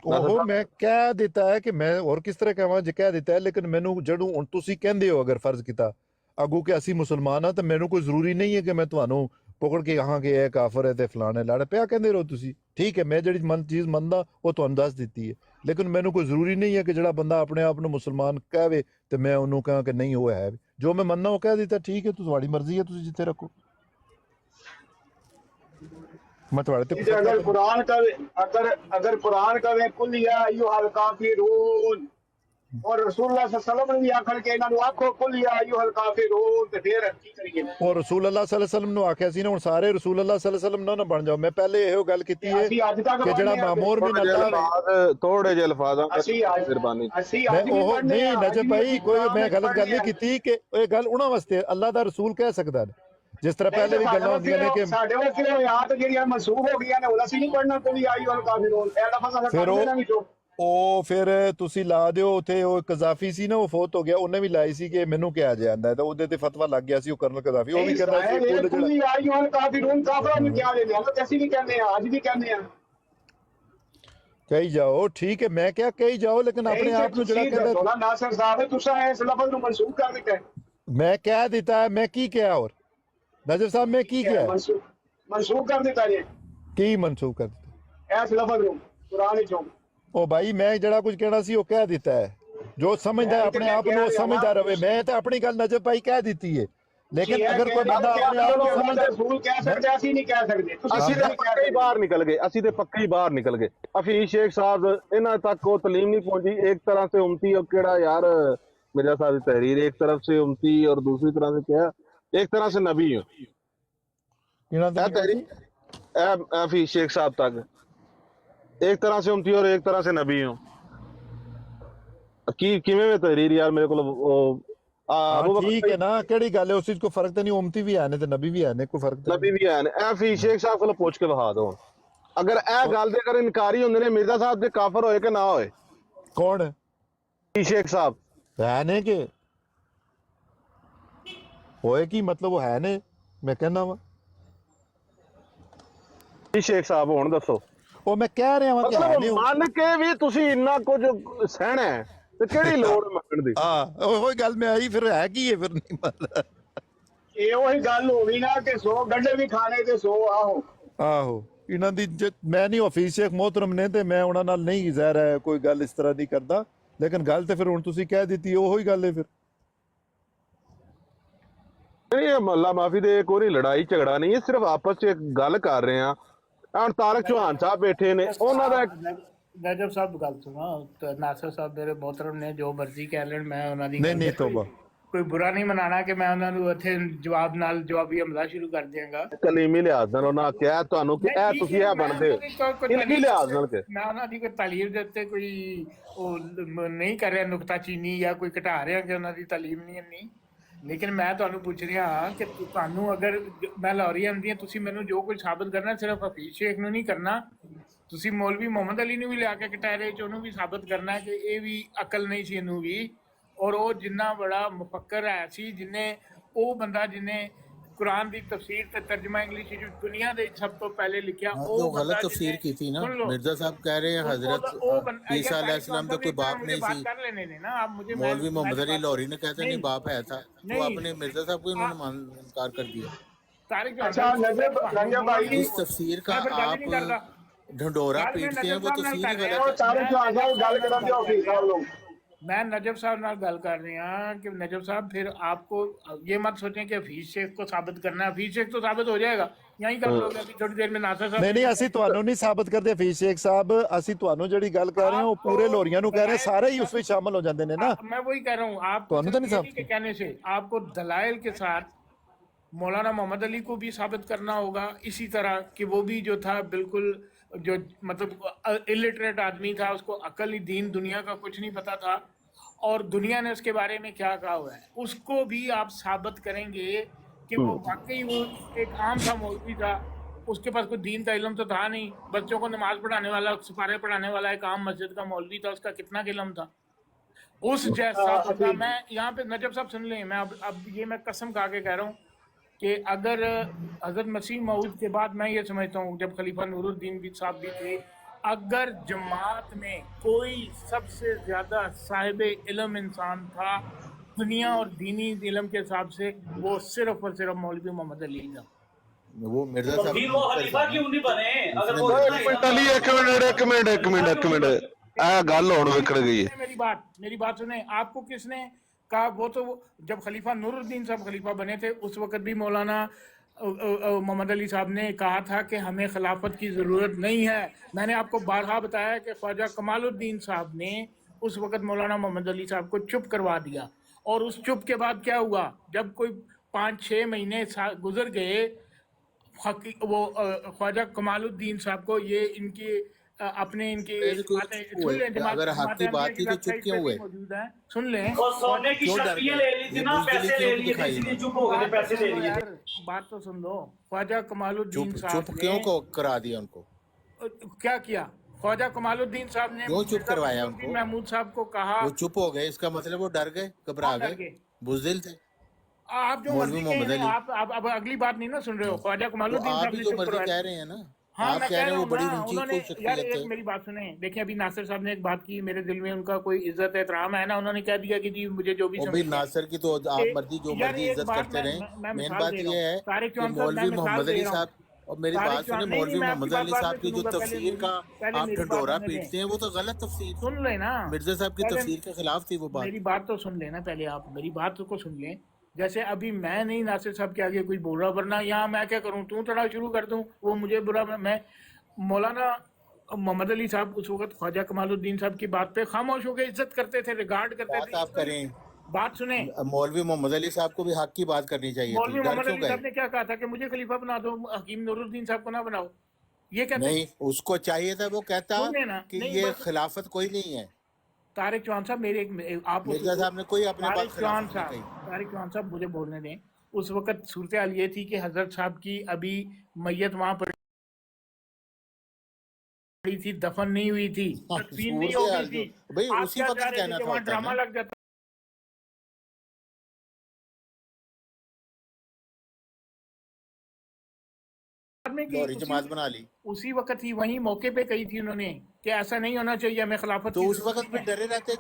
ਉਹ ਮੈਂ ਕਹਿ ਦਿੱਤਾ ਹੈ ਕਿ ਮੈਂ ਹੋਰ ਕਿਸ ਤਰ੍ਹਾਂ ਕਹਾਂ ਜੇ ਕਹਿ ਦਿੱਤਾ ਹੈ, ਲੇਕਿਨ ਮੈਨੂੰ ਜਦੋਂ ਹੁਣ ਤੁਸੀਂ ਕਹਿੰਦੇ ਹੋ ਅਗਰ ਫਰਜ਼ ਕੀਤਾ ਅੱਗੋਂ ਕਿ ਅਸੀਂ ਮੁਸਲਮਾਨ ਆ ਤਾਂ ਮੈਨੂੰ ਕੋਈ ਜ਼ਰੂਰੀ ਨਹੀਂ ਹੈ ਕਿ ਮੈਂ ਤੁਹਾਨੂੰ ਪਕੜ ਕੇ ਕਹਾਂ ਕਿ ਇਹ ਕਾਫਰ ਹੈ ਤੇ ਫਲਾਣੇ ਲੜ ਪਿਆ ਕਹਿੰਦੇ ਰਹੋ ਤੁਸੀਂ। ਠੀਕ ਹੈ, ਮੈਂ ਜਿਹੜੀ ਚੀਜ਼ ਮੰਨਦਾ ਉਹ ਤੁਹਾਨੂੰ ਦੱਸ ਦਿੱਤੀ ਹੈ, ਲੇਕਿਨ ਮੈਨੂੰ ਕੋਈ ਜ਼ਰੂਰੀ ਨਹੀਂ ਹੈ ਕਿ ਜਿਹੜਾ ਬੰਦਾ ਆਪਣੇ ਆਪ ਨੂੰ ਮੁਸਲਮਾਨ ਕਹਵੇ ਤੇ ਮੈਂ ਉਹਨੂੰ ਕਹਾਂ ਕਿ ਨਹੀਂ ਉਹ ਹੈ। ਜੋ ਮੈਂ ਮੰਨਦਾ ਉਹ ਕਹਿ ਦਿੱਤਾ, ਠੀਕ ਹੈ, ਤੁਹਾਡੀ ਮਰਜ਼ੀ ਹੈ, ਤੁਸੀਂ ਜਿੱਥੇ ਰੱਖੋ। मैं तुम्हारे ते अगर कुरान का अगर कुरान का वे कुल या अय्युहल काफिरून और रसूलुल्लाह सल्लल्लाहु अलैहि वसल्लम ने भी आखर के इन्हां नु आखो कुल या अय्युहल काफिरून ते फिर की करिए। और रसूल अल्लाह सल्लल्लाहु अलैहि वसल्लम ਨੂੰ ਆਖਿਆ ਸੀ ਨਾ ਹੁਣ ਸਾਰੇ ਰਸੂਲ ਅੱਲਾਹ ਸੱਲੱਲਾਹੁ ਅਲੈहि ਵਸੱਲਮ ਨਾ ਬਣ ਜਾਓ। ਮੈਂ ਪਹਿਲੇ ਇਹੋ ਗੱਲ ਕੀਤੀ ਹੈ ਕਿ ਜਿਹੜਾ ਮਾਮੂਰ ਵੀ ਅੱਲਾਹ ਥੋੜੇ ਜਿਹੇ ਅਲਫਾਜ਼ਾਂ ਮਿਹਰਬਾਨੀ ਉਹ ਨਹੀਂ ਨਜਬ ਭਾਈ ਕੋਈ ਮੈਂ ਗਲਤ ਗੱਲ ਨਹੀਂ ਕੀਤੀ ਕਿ ਇਹ ਗੱਲ ਉਹਨਾਂ ਵਾਸਤੇ ਅੱਲਾਹ ਦਾ ਰਸੂਲ ਕਹਿ ਸਕਦਾ ਹੈ। ਜਿਸ ਤਰ੍ਹਾਂ ਪਹਿਲੇ ਵੀ ਗੱਲਾਂ ਹੁੰਦੀਆਂ ਨੇ ਕਿ ਸਾਡੇ ਵਾਸਤੇ ਆਇਤ ਜਿਹੜੀਆਂ ਮਨਸੂਖ ਹੋ ਗਈਆਂ ਨੇ ਉਹ ਅਸੀਂ ਨਹੀਂ ਪੜਨਾ ਕੋਈ ਅਯੁਹਲ ਕਾਫਿਰੂਨ ਇਹ ਲਫ਼ਜ਼ ਅਸਾਂ ਫਿਰ ਉਹ ਫਿਰ ਤੁਸੀਂ ਲਾ ਦਿਓ। ਉੱਥੇ ਉਹ ਕਜ਼ਾਫੀ ਸੀ ਨਾ, ਉਹ ਫੌਤ ਹੋ ਗਿਆ, ਉਹਨੇ ਵੀ ਲਾਈ ਸੀ ਕਿ ਮੈਨੂੰ ਕਿਹਾ ਜਾਂਦਾ ਤਾਂ ਉਹਦੇ ਤੇ ਫਤਵਾ ਲੱਗ ਗਿਆ ਸੀ। ਉਹ ਕਰਨਲ ਕਜ਼ਾਫੀ ਉਹ ਵੀ ਕਹਿੰਦਾ ਸੀ ਅਯੁਹਲ ਕਾਫਿਰੂਨ ਕਾਫਰਾਂ ਨੂੰ ਕਿਹਾ ਜਾਂਦੇ ਆ, ਅਸੀਂ ਵੀ ਕਹਿੰਦੇ ਆ, ਅੱਜ ਵੀ ਕਹਿੰਦੇ ਆ। ਕਹੀ ਜਾਓ, ਠੀਕ ਹੈ, ਮੈਂ ਕਿਹਾ ਕਹੀ ਜਾਓ, ਲੇਕਿਨ ਆਪਣੇ ਆਪ ਨੂੰ ਜਿਹੜਾ ਕਹਿੰਦਾ ਨਾਸਰ ਸਾਹਿਬ ਤੁਸੀਂ ਇਸ ਲਫ਼ਜ਼ ਨੂੰ ਮਨਸੂਖ ਕਰ ਦਿੱਤਾ। ਮੈਂ ਕਹਿ ਦਿੱਤਾ ਹੈ, ਮੈਂ ਕੀ ਕਿਹਾ? ਹੋਰ ਨਜਬ ਸਾਹਿਬ ਮੈਂ ਕੀ ਕਿਹਾ? ਮਨਸੂਖ ਕਰ ਦਿੱਤਾ ਜੀ। ਕੀ ਮਨਸੂਖ ਕਰ ਦਿੱਤਾ? ਇਸ ਲਫ਼ਜ਼ ਨੂੰ ਕੁਰਾਨ ਵਿੱਚੋਂ। ਉਹ ਭਾਈ ਮੈਂ ਜਿਹੜਾ ਕੁਝ ਕਹਿਣਾ ਸੀ ਉਹ ਕਹਿ ਦਿੱਤਾ ਹੈ। ਜੋ ਸਮਝਦਾ ਆਪਣੇ ਆਪ ਨੂੰ ਸਮਝਦਾ ਰਵੇ। ਮੈਂ ਤਾਂ ਆਪਣੀ ਗੱਲ ਨਜਬ ਭਾਈ ਕਹਿ ਦਿੱਤੀ ਹੈ, ਲੇਕਿਨ ਅਗਰ ਕੋਈ ਬੰਦਾ ਆਪਣੇ ਆਪ ਨੂੰ ਸਮਝਦਾ ਰਸੂਲ ਕਹਿ ਸਕਦਾ, ਅਸੀਂ ਨਹੀਂ ਕਹਿ ਸਕਦੇ। ਅਸੀਂ ਤੇ ਪੱਕੇ ਹੀ ਬਾਹਰ ਨਿਕਲ ਗਏ, ਅਸੀਂ ਤੇ ਪੱਕੇ ਹੀ ਬਾਹਰ ਨਿਕਲ ਗਏ। ਹਫੀਜ਼ ਸ਼ੇਖ ਸਾਹਿਬ ਇਹਨਾਂ तक वो तलीम नहीं पहुंची। एक तरह से उमती और केड़ा यार मिर्जा साहब की तहरीर, एक तरफ से उमती और दूसरी तरह से क्या, एक तरह से नबी हो हफीज शेख साहब तक, एक तरह से उमती और एक तरह से नबी हो की किवें में तहरीर यार मेरे को ठीक है ना। केड़ी गल है, उस चीज को फर्क तो नहीं। उमती भी है ने ते नबी भी है ने, कोई फर्क नबी भी है ने। हफीज शेख साहब को पूछ के विखा दो अगर ए गल दे कर इनकारी हुंदे ने मिर्जा साहब दे काफर होए कि ना होए। कौन हफीज शेख साहब है ने के होए की मतलब वो है ने? मैं कहना वा शेख साहब हुण दसो। ਉਹ ਮੈਂ ਕਹਿ ਰਿਹਾ ਹਾਂ ਕਿ ਹੈ ਨੇ। ਮੰਨ ਕੇ ਵੀ ਤੁਸੀਂ ਇੰਨਾ ਕੁਝ ਸਹਿਣਾ ਹੈ ਤੇ ਕਿਹੜੀ ਲੋੜ ਮੰਗਣ ਦੀ? ਹਾਂ ਉਹੀ ਗੱਲ ਮੈਂ ਆਈ ਫਿਰ ਹੈ ਕੀ ਹੈ ਫਿਰ ਨਹੀਂ ਮਤਲਬ ਇਹ ਉਹੀ ਗੱਲ ਹੋ ਗਈ ਨਾ ਕਿ 100 ਗੰਢੇ ਵੀ ਖਾਣੇ ਤੇ 100 ਆਹੋ ਇਹਨਾਂ ਦੀ ਮੈਂ ਨਹੀਂ ਹਫੀਜ਼ ਸ਼ੇਖ ਮੁਹਤਰਮ ਨੇ ਤੇ ਮੈਂ ਉਹਨਾਂ ਨਾਲ ਨਹੀਂ ਜ਼ਾਹਿਰ ਹੈ ਕੋਈ ਗੱਲ ਇਸ ਤਰ੍ਹਾਂ ਦੀ ਕਰਦਾ, ਲੇਕਿਨ ਗੱਲ ਤੇ ਫਿਰ ਹੁਣ ਤੁਸੀਂ ਕਹਿ ਦਿੱਤੀ ਉਹੀ ਗੱਲ ਹੈ। ਫਿਰ ਇਹ ਮਹੱਲਾ ਮਾਫੀ ਦੇ ਕੋਈ ਲੜਾਈ ਝਗੜਾ ਨਹੀਂ ਹੈ, ਸਿਰਫ ਆਪਸ 'ਚ ਇੱਕ ਗੱਲ ਕਰ ਰਹੇ ਆ। ਹੁਣ ਤਾਰਕ ਚੌਹਾਨ ਸਾਹਿਬ ਬੈਠੇ ਨੇ, ਉਹਨਾਂ ਦਾ ਨਜਬ ਸਾਹਿਬ ਗੱਲ ਸੁਣੋ। ਨਾਸਰ ਸਾਹਿਬ ਮੇਰੇ ਮੁਹਤਰਮ ਨੇ ਜੋ ਮਰਜ਼ੀ ਕਹਿ ਲੈਣ, ਮੈਂ ਉਹਨਾਂ ਦੀ ਨਹੀਂ ਤੋਬਾ ਕੋਈ ਬੁਰਾ ਨਹੀਂ ਮਨਾਣਾ ਕਿ ਮੈਂ ਉਹਨਾਂ ਨੂੰ ਇੱਥੇ ਜਵਾਬ ਨਾਲ ਜਵਾਬੀ ਹਮਲਾ ਸ਼ੁਰੂ ਕਰ ਦਿਆਂਗਾ। ਕਲੀਮੀ ਲਿਹਾਜ਼ ਨਾਲ ਉਹਨਾਂ ਕਿਹਾ ਤੁਹਾਨੂੰ ਕਿ ਇਹ ਤੁਸੀਂ ਇਹ ਬਣਦੇ ਇਨਕੀ ਲਿਹਾਜ਼ ਨਾਲ ਕਿ ਮੈਂ ਉਹਨਾਂ ਦੀ ਕੋਈ ਤਾਲੀਮ ਦੇ ਉੱਤੇ ਕੋਈ ਉਹ ਨਹੀਂ ਕਰ ਰਿਹਾ ਨੁਕਤਾਚੀਨੀ ਜਾਂ ਕੋਈ ਘਟਾ ਰਿਹਾ ਕਿ ਉਹਨਾਂ ਦੀ ਤਾਲੀਮ ਨਹੀਂ। ਲੇਕਿਨ ਮੈਂ ਤੁਹਾਨੂੰ ਪੁੱਛ ਰਿਹਾ ਹਾਂ ਕਿ ਤੁਹਾਨੂੰ ਅਗਰ ਮੈਂ ਲਾਹੌਰੀ ਹੁੰਦੀ ਹਾਂ, ਤੁਸੀਂ ਮੈਨੂੰ ਜੋ ਕੁਝ ਸਾਬਤ ਕਰਨਾ ਸਿਰਫ ਹਫੀਜ਼ ਸ਼ੇਖ ਨੂੰ ਨਹੀਂ ਕਰਨਾ, ਤੁਸੀਂ ਮੌਲਵੀ ਮੁਹੰਮਦ ਅਲੀ ਨੂੰ ਵੀ ਲਿਆ ਕੇ ਕਟਾਰੇ 'ਚ ਉਹਨੂੰ ਵੀ ਸਾਬਤ ਕਰਨਾ ਕਿ ਇਹ ਵੀ ਅਕਲ ਨਹੀਂ ਸੀ ਇਹਨੂੰ ਵੀ। ਔਰ ਉਹ ਜਿੰਨਾ ਬੜਾ ਮੁਫੱਕਰ ਹੈ ਸੀ, ਉਹ ਬੰਦਾ ਜਿਹਨੇ ਕੁਰਾਨ ਦੀ ਤਫਸੀਰ ਤੇ ਤਰਜਮਾ ਇੰਗਲਿਸ਼ ਵਿੱਚ ਦੁਨੀਆ ਦੇ ਸਭ ਤੋਂ ਪਹਿਲੇ ਲਿਖਿਆ। ਉਹ ਗਲਤ ਤਫਸੀਰ ਕੀਤੀ ਨਾ। ਮਿਰਜ਼ਾ ਸਾਹਿਬ ਕਹਿ ਰਹੇ हैं हजरत ईसा अलैहिस्सलाम का कोई बाप नहीं थी। कर लेने ना आप मुझे मौलवी मोहम्मद अली लाहौरी ने कहते नहीं बाप है था, तो आपने मिर्जा साहब को इन्होंने इनकार कर दिया। अच्छा नजब भाई इस तफसीर का आप ढंडोरा पीटते हैं, वो तफसीर गलत है। तारक चौहान साहब गल करन दियो हफीज साहब लोग। मैं नजब साहब नाल गल कर रही हाँ कि नजब साहब फिर आपको ये मत सोचें कि हफीज शेख को साबित करना है। हफीज शेख तो साबित हो जाएगा, यहीं कर लोगे अभी थोड़ी देर में। नासर साहब नहीं ਅਸੀਂ ਤੁਹਾਨੂੰ ਨਹੀਂ ਸਾਬਤ ਕਰਦੇ ਹਫੀਜ਼ ਸ਼ੇਖ ਸਾਹਿਬ, ਅਸੀਂ ਤੁਹਾਨੂੰ ਜਿਹੜੀ ਗੱਲ ਕਰ ਰਹੇ ਹਾਂ ਉਹ ਪੂਰੇ ਲੋਰੀਆਂ ਨੂੰ ਕਹਿ ਰਹੇ, ਸਾਰੇ ਹੀ ਉਸ ਵਿੱਚ ਸ਼ਾਮਲ ਹੋ ਜਾਂਦੇ ਨੇ ਨਾ। मैं वही कह रहा हूँ, आप ਤੁਹਾਨੂੰ ਤਾਂ ਨਹੀਂ ਸਾਬਤ के कहने से आपको दलाइल के साथ मौलाना मोहम्मद अली को भी साबित करना होगा, इसी तरह कि वो भी जो था बिल्कुल जो मतलब इलिटरेट आदमी था, उसको अकल ही दीन दुनिया का कुछ नहीं पता था और दुनिया ने उसके बारे में क्या कहा हुआ है, उसको भी आप साबित करेंगे कि वो वाकई वो एक आम सा मौलवी था, उसके पास कोई दीन का इल्म तो था नहीं, बच्चों को नमाज पढ़ाने वाला, सिपारे पढ़ाने वाला एक आम मस्जिद का मौलवी था, उसका कितना इल्म था। उस जैसा होता। मैं यहाँ पे नजब साहब सुन लें, मैं अब ये मैं कसम खा के कह रहा हूँ कि अगर हजरत मसीह मऊद के बाद मैं ये समझता हूँ जब खलीफा नूरुद्दीन भी साहब भी थे, अगर जमात में कोई सबसे ज्यादा साहिब इल्म इंसान था दुनिया और दीनी इल्म के हिसाब से, वो सिर्फ और सिर्फ मौलवी मोहम्मद अली था। वो मिर्जा तो साहब फिर वो खलीफा क्यों नहीं बने? अगर वो ਇੱਕ ਮਿੰਟ ਅਲੀ ਇੱਕ ਮਿੰਟ ਇਹ ਗੱਲ ਹੁਣ ਵਿਕੜ ਗਈ ਹੈ। मेरी बात सुने। आपको किसने कहा? वो तो जब खलीफा नूरुद्दीन साहब खलीफा बने थे उस वक्त भी मौलाना मोहम्मद अली साहब ने कहा था कि हमें खिलाफत की ज़रूरत नहीं है। मैंने आपको बारहा बताया कि ख्वाजा कमालुद्दीन साहब ने उस वक्त मौलाना मोहम्मद अली साहब को चुप करवा दिया, और उस चुप के बाद क्या हुआ, जब कोई 5-6 महीने गुजर गए, वो ख्वाजा कमालुद्दीन साहब को ये इनकी अपने इनकी अगर हक की बात थी तो चुप क्यों हुए? मौजूद है, सुन लें। और सोने की शर्तियां ले ली थी ना, पैसे ले लिए थे, इसलिए चुप हो गए थे, पैसे ले लिए थे। बात तो सुन लो। ख्वाजा कमालुद्दीन साहब चुप क्यों को करा दिया उनको? क्या किया ख्वाजा कमालुद्दीन साहब ने? क्यों चुप करवाया उनको? महमूद साहब को कहा वो चुप हो गए, इसका मतलब वो डर गए, घबरा गए, बुज़दिल थे। आप जो मौलवी मोहम्मद अली, आप अब अगली बात नहीं ना सुन रहे हो। ख्वाजा कमालुद्दीन साहब आप जो मर्जी कह रहे हैं ना, हाँ, आप कह रहे हैं वो बड़ी ऊंची यार एक मेरी बात सुने। देखिए अभी नासिर साहब ने एक बात की, मेरे दिल में उनका कोई इज्जत एहतराम है ना, उन्होंने कह दिया कि जी मुझे जो भी भाई नासिर की तो आप मर्जी जो मर्जी इज्जत करते रहे। मेन बात ये है कि मौलवी मोहम्मद अली साहब, और मेरी बात सुने, मौलवी मोहम्मद अली साहब की जो तफसीर का आप ढंढोरा पीटते हैं वो तो गलत तफसीर, सुन लेना, मिर्जा साहब की तफसीर के खिलाफ थी वो बात। मेरी बात तो सुन लेना पहले, आप मेरी बात को सुन लें। जैसे अभी मैं नहीं नासिर साहब के आगे कुछ बोल रहा, वरना यहाँ मैं क्या करूँ, तू चढ़ाव शुरू कर दूँ, वो मुझे बुरा। मैं मौलाना मोहम्मद अली साहब उस वक्त ख्वाजा कमालुद्दीन साहब की बात पे खामोश हो गए, इज्जत करते थे, रिगार्ड करते थे। आप करें, बात सुने। मौलवी मोहम्मद अली साहब को भी हक की बात करनी चाहिए। मौलवी मोहम्मद अली साहब ने क्या कहा था कि मुझे खलीफा बना दो, हकीम नूरुद्दीन साहब को ना बनाओ, ये कहते नहीं, उसको चाहिए था, वो कहता कि ये खिलाफत कोई नहीं है। तारिक चौहान साहब मेरे आप मिर्जा साहब ने कोई अपने तारिक चौहान साहब मुझे बोलने दें। उस वक्त सूरत हाल ये थी कि हजरत साहब की अभी मैयत वहां पड़ी थी, दफन नहीं हुई थी, तदफीन नहीं हो गई थी। भाई उसी वक्त कहना था, ड्रामा लग जाता। जमात बना ली उसी वक्त ही वही मौके पे कही थी उन्होंने कि ऐसा नहीं होना चाहिए, हमें खिलाफत। तो उस वक्त भी डरे रहते,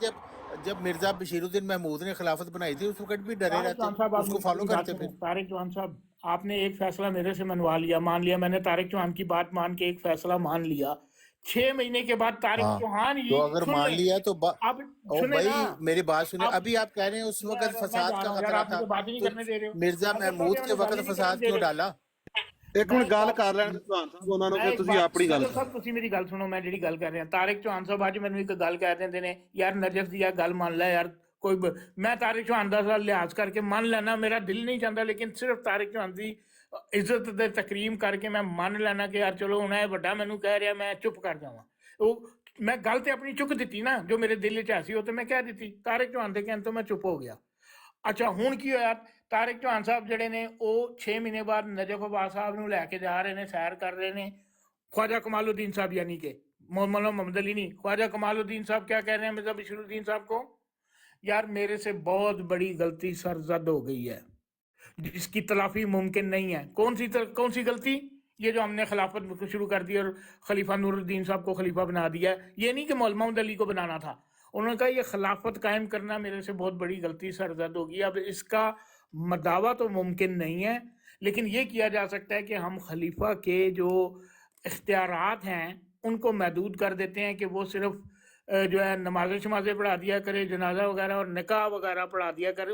जब मिर्जा बशीरुद्दीन महमूद ने खिलाफत बनाई थी उस वक्त भी डरे रहते, उसको फॉलो करते। फिर तारिक चौहान साहब, आपने एक फैसला मेरे से मनवा लिया, मान लिया मैंने, तारिक चौहान की बात मान के एक फैसला मान लिया। 6 महीने के बाद तारिक चौहान तो अगर मान लिया तो अब भाई मेरी बात सुने। अभी आप कह रहे हैं उस वक्त फसाद का खतरा था, मिर्जा महमूद के वक्त फसाद क्यों डाला? ਇੱਕ ਮਿੰਟ ਗੱਲ ਕਰ ਲੈਣ ਚੌਹਾਨ ਸਾਹਿਬ, ਉਹਨਾਂ ਨੂੰ ਕਿ ਤੁਸੀਂ ਆਪਣੀ ਗੱਲ ਸਭ ਤੁਸੀਂ ਮੇਰੀ ਗੱਲ ਸੁਣੋ। ਮੈਂ ਜਿਹੜੀ ਗੱਲ ਕਰ ਰਿਹਾ, ਤਾਰਿਕ ਚੌਹਾਨ ਸਾਹਿਬ ਅੱਜ ਮੈਨੂੰ ਇੱਕ ਗੱਲ ਕਹਿ ਦਿੰਦੇ ਨੇ, ਯਾਰ ਨਜਫ ਦੀ ਆ ਗੱਲ ਮੰਨ ਲੈ ਯਾਰ, ਕੋਈ ਮੈਂ ਤਾਰਿਕ ਚੌਹਾਨ ਦਾ ਲਿਹਾਜ਼ ਕਰਕੇ ਮੰਨ ਲੈਣਾ, ਮੇਰਾ ਦਿਲ ਨਹੀਂ ਚਾਹੁੰਦਾ, ਲੇਕਿਨ ਸਿਰਫ ਤਾਰਿਕ ਚੌਹਾਨ ਦੀ ਇੱਜ਼ਤ ਤੇ ਤਕਰੀਮ ਕਰਕੇ ਮੈਂ ਮੰਨ ਲੈਣਾ ਕਿ ਯਾਰ ਚਲੋ ਹੁਣ ਇਹ ਵੱਡਾ ਮੈਨੂੰ ਕਹਿ ਰਿਹਾ, ਮੈਂ ਚੁੱਪ ਕਰ ਜਾਵਾਂ। ਉਹ ਮੈਂ ਗੱਲ ਤੇ ਆਪਣੀ ਚੁੱਕ ਦਿੱਤੀ ਨਾ, ਜੋ ਮੇਰੇ ਦਿਲ 'ਚ ਸੀ ਉਹ ਤੇ ਮੈਂ ਕਹਿ ਦਿੱਤੀ। ਤਾਰਿਕ ਚੌਹਾਨ ਦੇ ਕਹਿਣ ਤੋਂ ਮੈਂ ਚੁੱਪ ਹੋ ਗਿਆ। ਅੱਛਾ ਹੁਣ ਕੀ ਹੋਇਆ, ਤਾਰਿਕ ਚੌਹਾਨ ਸਾਹਿਬ ਜਿਹੜੇ ਨੇ ਉਹ 6 ਮਹੀਨੇ ਬਾਅਦ ਨਜਫ ਅਬਾਸ ਸਾਹਿਬ ਨੂੰ ਲੈ ਕੇ ਜਾ ਰਹੇ ਨੇ, ਸੈਰ ਕਰ ਰਹੇ ਨੇ। ख्वाजा कमालुद्दीन साहब यानी कि मौलाना मोहम्मद अली नहीं, ख्वाजा कमालुद्दीन साहब क्या कह रहे हैं मिर्जा बशीरुद्दीन साहब को, यार मेरे से बहुत बड़ी गलती सरजद हो गई है जिसकी तलाफी मुमकिन नहीं है। कौन सी गलती? ये जो हमने खिलाफत शुरू कर दी और खलीफा नूरुद्दीन साहब को खलीफा बना दिया। ये नहीं कि मौलाना मोहम्मद अली को बनाना था। उन्होंने कहा ये खिलाफत कायम करना मेरे से बहुत बड़ी गलती सरजद होगी। अब इसका दावा तो मुमकिन नहीं है, लेकिन ये किया जा सकता है कि हम खलीफा के जो इख्तियारात हैं उनको महदूद कर देते हैं कि वो सिर्फ जो है नमाज़ें शमाज़ें पढ़ा दिया करे, जनाजा वगैरह और निकाह वगैरह पढ़ा दिया करे,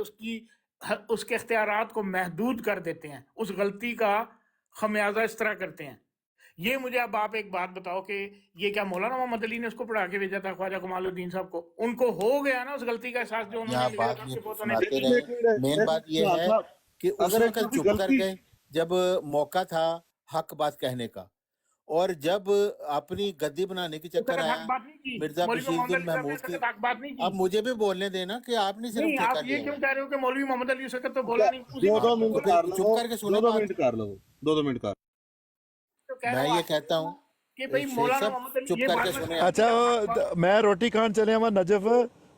उसके इख्तियारात को महदूद कर देते हैं। उस गलती का खमियाजा इस तरह करते हैं। ये मुझे अब आप एक बात बताओ कि ये क्या मौलाना मोहम्मद अली ने उसको पढ़ा के भेजा था ख्वाजा कमालुद्दीन साहब को? उनको हो गया ना उस गलती का एहसास जो उन्होंने। मेन बात ये है कि उस वक्त चुप कर गए जब मौका था हक बात कहने का, और जब अपनी गद्दी बनाने की चक्कर आया मिर्जा बशीरुद्दीन महमूद की। अब मुझे भी बोलने देना कि आप नहीं सिर्फ आप ये क्यों कह रहे हो कि मौलवी मोहम्मद अली से तो बोला नहीं? चुप करके सुनो, 2 मिनट कर लो, 2 मिनट कर। मैं ये कहता हूँ कि भाई मौलाना मोहम्मद अली चुप करके सुने। अच्छा मैं रोटी खान चले नजफ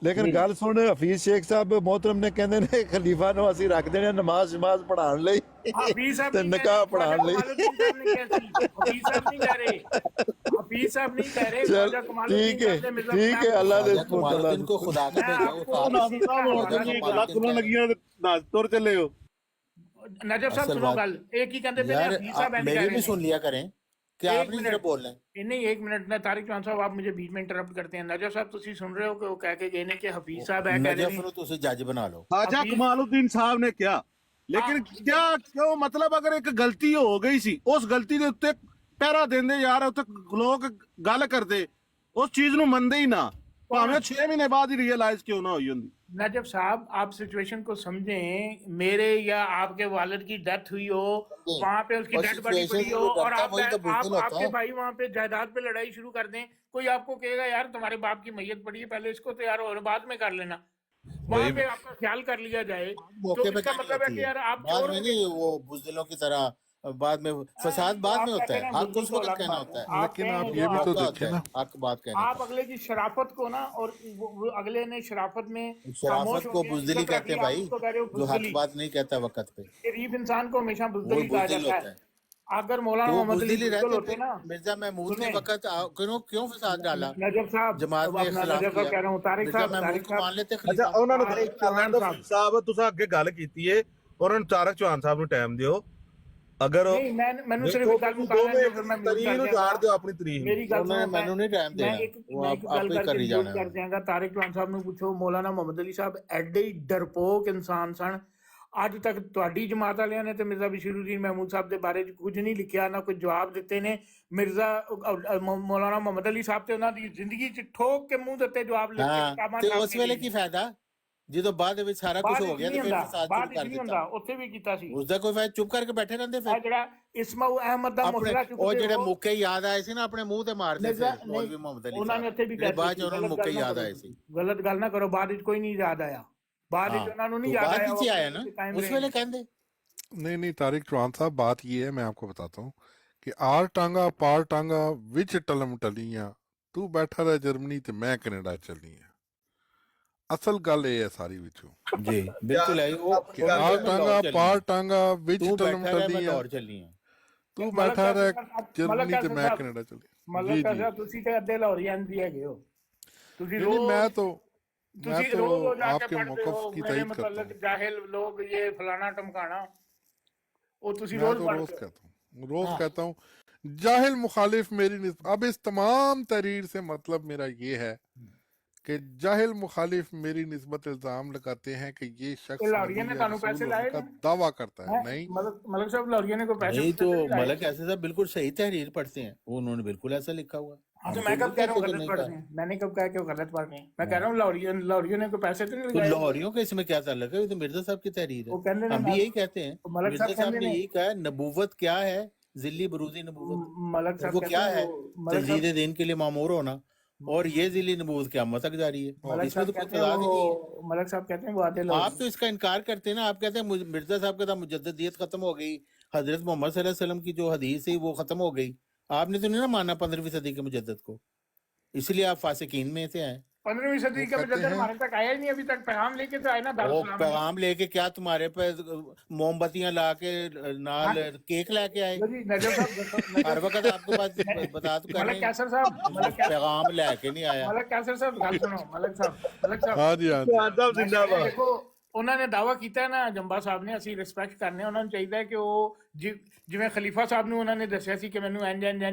लेकिन गल सुन हफीज शेख साहब मोहतरम ने कहंदे ने खलीफा नु ਅਸੀਂ ਰੱਖ ਦੇਣੇ ਨਮਾਜ਼ ਸ਼ਮਾਜ਼ ਪੜਾਉਣ ਲਈ हफीज साहब ਤੇ नहीं कह ਨਿਕਾਹ रहे, ख्वाजा ਪੜਾਉਣ ਲਈ कमालुद्दीन साहब ने कैसी, हफीज साहब नहीं कह रहे, हफीज साहब नहीं कह रहे, चल ख्वाजा कमालुद्दीन ठीक है साहब ने मिर्जा ठीक है अल्लाह दे ख्वाजा कमालुद्दीन को खुदा का भेजा वो आपको था इसी का हवाला ख्वाजा दूंगा। कमालुद्दीन क्या है? ਤੁਰ ਚੱਲੇ ਹੋ नजफ साहब असल सुनो बात गल, एक ही कहते पे यार हफीज साहब ऐसे कह मेरी रहे भी हैं। सुन लिया करें कि एक आप नहीं सिर्फ मिनट, बोल रहे हैं। नहीं एक मिनट ना, तारिक चौहान साहब आप मुझे बीच में इंटरप्ट करते हैं। नजफ साहब तुसी सुन रहे हो कि वो कह के गए ने कि हफीज साहब है कह रहे नजफ ने ਨੂੰ ਤੁਸੀਂ ਜੱਜ ਬਣਾ ਲਓ ख्वाजा हफीज कमालुद्दीन साहब ने किया लेकिन क्या क्यों मतलब अगर एक गलती हो गई सी उस गलती ਦੇ ਉੱਤੇ ਪਹਿਰਾ ਦਿੰਦੇ ਯਾਰ ਉੱਤੇ ਲੋਕ ਗੱਲ ਕਰਦੇ ਉਸ ਚੀਜ਼ ਨੂੰ ਮੰਨਦੇ ਹੀ ਨਾ ਭਾਵੇਂ 6 ਮਹੀਨੇ ਬਾਅਦ ਹੀ ਰਿਅਲਾਈਜ਼ ਕਿਉਂ ਨਾ ਹੋਈ ਹੁੰਦੀ नजफ साहब आप सिचुएशन को समझें, मेरे या आपके वालिद की डेथ हुई हो, वहां पे उसकी और डेड बॉडी सिचुएशन पड़ी से हो वो और डरता आप वही तो बुज़दिल होता आपके है। भाई वहां पे जायदाद पे लड़ाई शुरू कर दें, कोई आपको कहेगा यार तुम्हारे बाप की मैयत पड़ी है, पहले इसको तो यार और बाद में कर लेना, वहां पे आपका ख्याल कर लिया जाए, तो मौके पे इसका क्या मतलब है होती कि है यार आप बाद चोर में हो नहीं गए। वो बुज़दिलों की तरह बाद में फसाद बाद आप में होता कहते है हैं हक उस बुज़दिल तो वक्त अलग कहना बात होता है, है आप लेकिन कहें आप जो ये भी तो मौका देखिए होता ना है हक बात कहने आप का अगले की शराफत को ना, और वो अगले ने शराफत में खामोश शराफत को होकर बुज़दिली इज्जत कहते रखी, हैं आप भाई उसको कह रहे हो जो हक बुज़दिली। बात नहीं कहता वक्त पे शरीफ इंसान को हमेशा वो बुज़दिल कहा बुज़दिल जाता होता है। है अगर तो मौलाना वो मोहम्मद अली बुज़दिल ही बुज़दिल रहते होते फिर ना, मिर्जा महमूद के सुने वक्त क्यों क्यों फसाद डाला नजफ साहब, जमात अब ने अपना इख्तिलाफ नजफ साहब किया कह रहा हूँ, तारिक मिर्जा साहब, महमूद तारिक को मान साहब, लेते ਅੱਛਾ खलीफा ਉਹਨਾਂ ਨੂੰ तारिक ਕਰਨ चौहान ਦੋ साहब, ਸਾਹਿਬ ਤੁਸੀਂ ਅੱਗੇ ਗੱਲ ਕੀਤੀ ਏ ਉਹਨਾਂ ਨੂੰ ਤਾਰਕ ਚੌਹਾਨ ਸਾਹਿਬ ਨੂੰ ਟਾਈਮ ਦਿਓ ਅਗਰ नहीं मैंने सिर्फ ਦੇਖੋ एक गल ਤੁਸੀਂ मुकाना है, 2 जो फिर मैं म्यूट ਤਰੀਕ कर ਨੂੰ दियांगा। ਝਾੜ ਦਿਓ ਆਪਣੀ ਤਰੀਕ ਨੂੰ मेरी गल उन्होंने सुनो, मैनू नहीं टाइम देना वो मैं आप एक गल ही कर करके ही म्यूट जाना कर है दियांगा। तारिक चौहान साहब ਨੂੰ ਪੁੱਛੋ, ਮੌਲਾਨਾ ਮੁਹੰਮਦ ਅਲੀ ਸਾਹਿਬ ਐਡੇ ਹੀ ਡਰਪੋਕ ਇਨਸਾਨ ਸਨ, ਅੱਜ ਤੱਕ ਤੁਹਾਡੀ ਜਮਾਤ ਵਾਲਿਆਂ ਨੇ ਤੇ ਮਿਰਜ਼ਾ ਬਸ਼ੀਰੁੱਦੀਨ ਮਹਿਮੂਦ ਸਾਹਿਬ ਦੇ ਬਾਰੇ 'ਚ ਕੁਝ ਨਹੀਂ ਲਿਖਿਆ, ਨਾ ਕੋਈ ਜਵਾਬ ਦਿੱਤੇ ਨੇ। ਮਿਰਜ਼ਾ ਮੌਲਾਨਾ ਮੁਹੰਮਦ ਅਲੀ ਸਾਹਿਬ ਤੇ ਉਹਨਾਂ ਦੀ ਜ਼ਿੰਦਗੀ 'ਚ ਠੋਕ ਕੇ ਮੂੰਹ ਦਿੱਤੇ ਜਵਾਬ ਲਿਖ ਕੇ हाँ ਕਿਤਾਬਾਂ तो ਛਾਪ उस ਕੇ वेले ਗਏ। की फायदा ਜਦੋਂ ਬਾਅਦ ਵਿੱਚ ਸਾਰਾ ਕੁਝ ਬਾਅਦ ਹੋ ਵਿੱਚ ਗਿਆ ਨਹੀਂ ਤੇ ਫਿਰ ਹੁੰਦਾ, ਫਸਾਦ ਬਾਅਦ ਸ਼ੁਰੂ ਵਿੱਚ ਕਰ ਨਹੀਂ ਦਿੱਤਾ ਹੁੰਦਾ, ਉੱਥੇ ਵੀ ਕੀਤਾ ਸੀ। ਉਸਦਾ ਕੋਈ ਫਾਇਦਾ ਚੁੱਪ ਕਰਕੇ ਬੈਠੇ ਰਹਿੰਦੇ ਆ ਫਿਰ ਜਿਹੜਾ ਇਸਮਾਉ ਅਹਿਮਦ ਦਾ ਆਪਣੇ ਮਸਲਾ ਉਹ ਚੁੱਕਦੇ ਜਿਹੜੇ ਹੋ, ਮੁੱਕੇ ਯਾਦ ਆਏ ਸੀ ਨਾ ਆਪਣੇ ਮੂੰਹ ਤੇ ਮਾਰਦੇ ਮਿਰਜ਼ਾ ਫਿਰ ਮੌਲਵੀ ਮੁਹੰਮਦ ਅਲੀ ਉਹਨਾਂ ਨੇ ਸਾਹਿਬ ਉੱਥੇ ਵੀ ਜਿਹੜੇ ਕਹਿ ਬਾਅਦ ਚ ਦਿੱਤੀ, ਉਹਨਾਂ ਨੂੰ ਗਲਤ ਮੁੱਕੇ ਗੱਲ ਨਾ ਯਾਦ ਕਰੋ ਆਏ ਤੁਸੀਂ, ਸੀ ਗਲਤ ਗੱਲ ਨਾ ਕਰੋ, ਬਾਅਦ ਵਿੱਚ ਕੋਈ ਨਹੀਂ ਯਾਦ ਆਇਆ, ਬਾਅਦ ਵਿੱਚ हाँ ਉਹਨਾਂ ਨੂੰ ਨਹੀਂ तो ਯਾਦ बाद ਆਇਆ, ਵਿੱਚ ਉਹ ही आया ਆਪਣੇ ना ਤੇ कायम उस रहे। वेले कहते नहीं नहीं तारिक चौहान साहब बात ये है मैं आपको बताता हूँ कि आर टांगा पार टांगा विच टलम टलियां तू बैठा रह जर्मनी ते मैं कनेडा चली है असल गल ये है सारी विचों जी बिल्कुल है वो कि आर टांगा पार टांगा विच तू टलम बैठा रहे मैं टलियां लाहौर चलनी है तू ਮਲਕ बैठा ਕਾਸਰ रह ਸਾਹਿਬ, ਮਲਕ जर्मनी ते ਕਾਸਰ मैं ਸਾਹਿਬ, कनेडा चली ਮਲਕ जी ਕਾਸਰ जी ਸਾਹਿਬ, ਤੁਸੀਂ ਤੇ ਅੱਧੇ ਲਾਹੌਰੀਆਂ ਦੇ ਹੈਗੇ ਹੋ, ਤੁਸੀਂ नहीं नहीं मैं ਰੋਜ਼ तो ਤੁਸੀਂ ਰੋਜ਼ ਜਾ ਕੇ आपके ਪੜ੍ਹਦੇ मौकफ ਹੋ की ਮੇਰੇ तायीद करता ਮੁਤਲਕ हूँ ਜਾਹਿਲ ਲੋग ये फलाना टमकाना, वो ਤੁਸੀਂ मैं रोज तो रोज पढ़ते हो। कहता हूँ रोज हाँ। कहता हूँ जाहिल मुखालिफ अब इस तमाम तहरीर से मतलब मेरा ये है कि जाहिल मुखालिफ मेरी निस्बत इल्जाम लगाते हैं कि ये शख्स लाहौरिया नबी ने या कानून रसूल पैसे होने लाए का हैं? दावा करता है हैं? नहीं मलक साहब लाहौरिया ने कोई पैसे नहीं पैसे तो नहीं लाए? मलक ऐसे साहब बिल्कुल सही तहरीर पढ़ते हैं वो उन्होंने बिल्कुल ऐसा लिखा हुआ हाँ, तो हम मैं तो कब कह रहा हूँ नहीं गलत कहते पढ़ कि रहे नहीं हैं, मैंने कब कहा कि वो गलत पढ़ रहे हैं, मैं कह रहा हूँ लाहौरिया ने कोई पैसे तो नहीं तो लगाए। लाहौरियों का इसमें क्या ताल्लुक है ये तो मिर्जा साहब की तहरीर वो है कहते हम भी यही कहते हैं मलक मिर्जा साहब साहब कहते ने हैं यही कहा नबूवत क्या है जिल्ली बरूदी नबूवत मलक साहब वो कहते क्या हैं है मलक साहब तजदीद दिन के लिए मामूर होना और ये जिली नबूवत क़यामत तक जारी है मलक इसमें साहब तो कोई कहते हैं तजाद ही नहीं है वो मलक साहब कहते हैं वो आधे लोग आप तो इसका इनकार करते हैं ना आप कहते हैं मिर्जा साहब का था मुजद्ददियत खत्म हो गई हजरत मोहम्मद सल्लल्लाहु अलैहि वसल्लम की जो हदीस है वो खत्म हो गई आपने तो नहीं ना माना 15वीं सदी के मुजद्दद को इसलिए आप फासिकीन में से हैं 15वीं सदी वो का कहते मुजद्दिद हैं हमारे तक आया ही नहीं, अभी तक पैगाम लेके तो आए ना वो दारुल सलाम में। पैगाम लेके क्या तुम्हारे पे मोमबत्तियां ला के नाल केक लेके आए जी नजर साहब हर वक्त आपके पास बता तो कर मलक रहे हैं कैसर साहब पैगाम लेके नहीं आया मलक कैसर साहब ਗੱਲ ਸੁਣੋ ਮਲਕ ਸਾਹਿਬ हाँ जी हाँ जी ਦੇਖੋ ਉਹਨਾਂ ਨੇ ਦਾਵਾ ਕੀਤਾ ਹੈ ਨਾ ਜੰਬਾ ਸਾਹਿਬ ਨੇ, ਅਸੀਂ ਰਿਸਪੈਕਟ ਕਰਨੇ, ਉਹਨਾਂ ਨੂੰ ਚਾਹੀਦਾ ਹੈ ਕਿ ਉਹ ਜਿਵੇਂ ਖਲੀਫਾ ਸਾਹਿਬ ਨੂੰ ਉਹਨਾਂ ਨੇ ਦੱਸਿਆ ਸੀ ਕਿ ਮੈਨੂੰ ਇੰਜ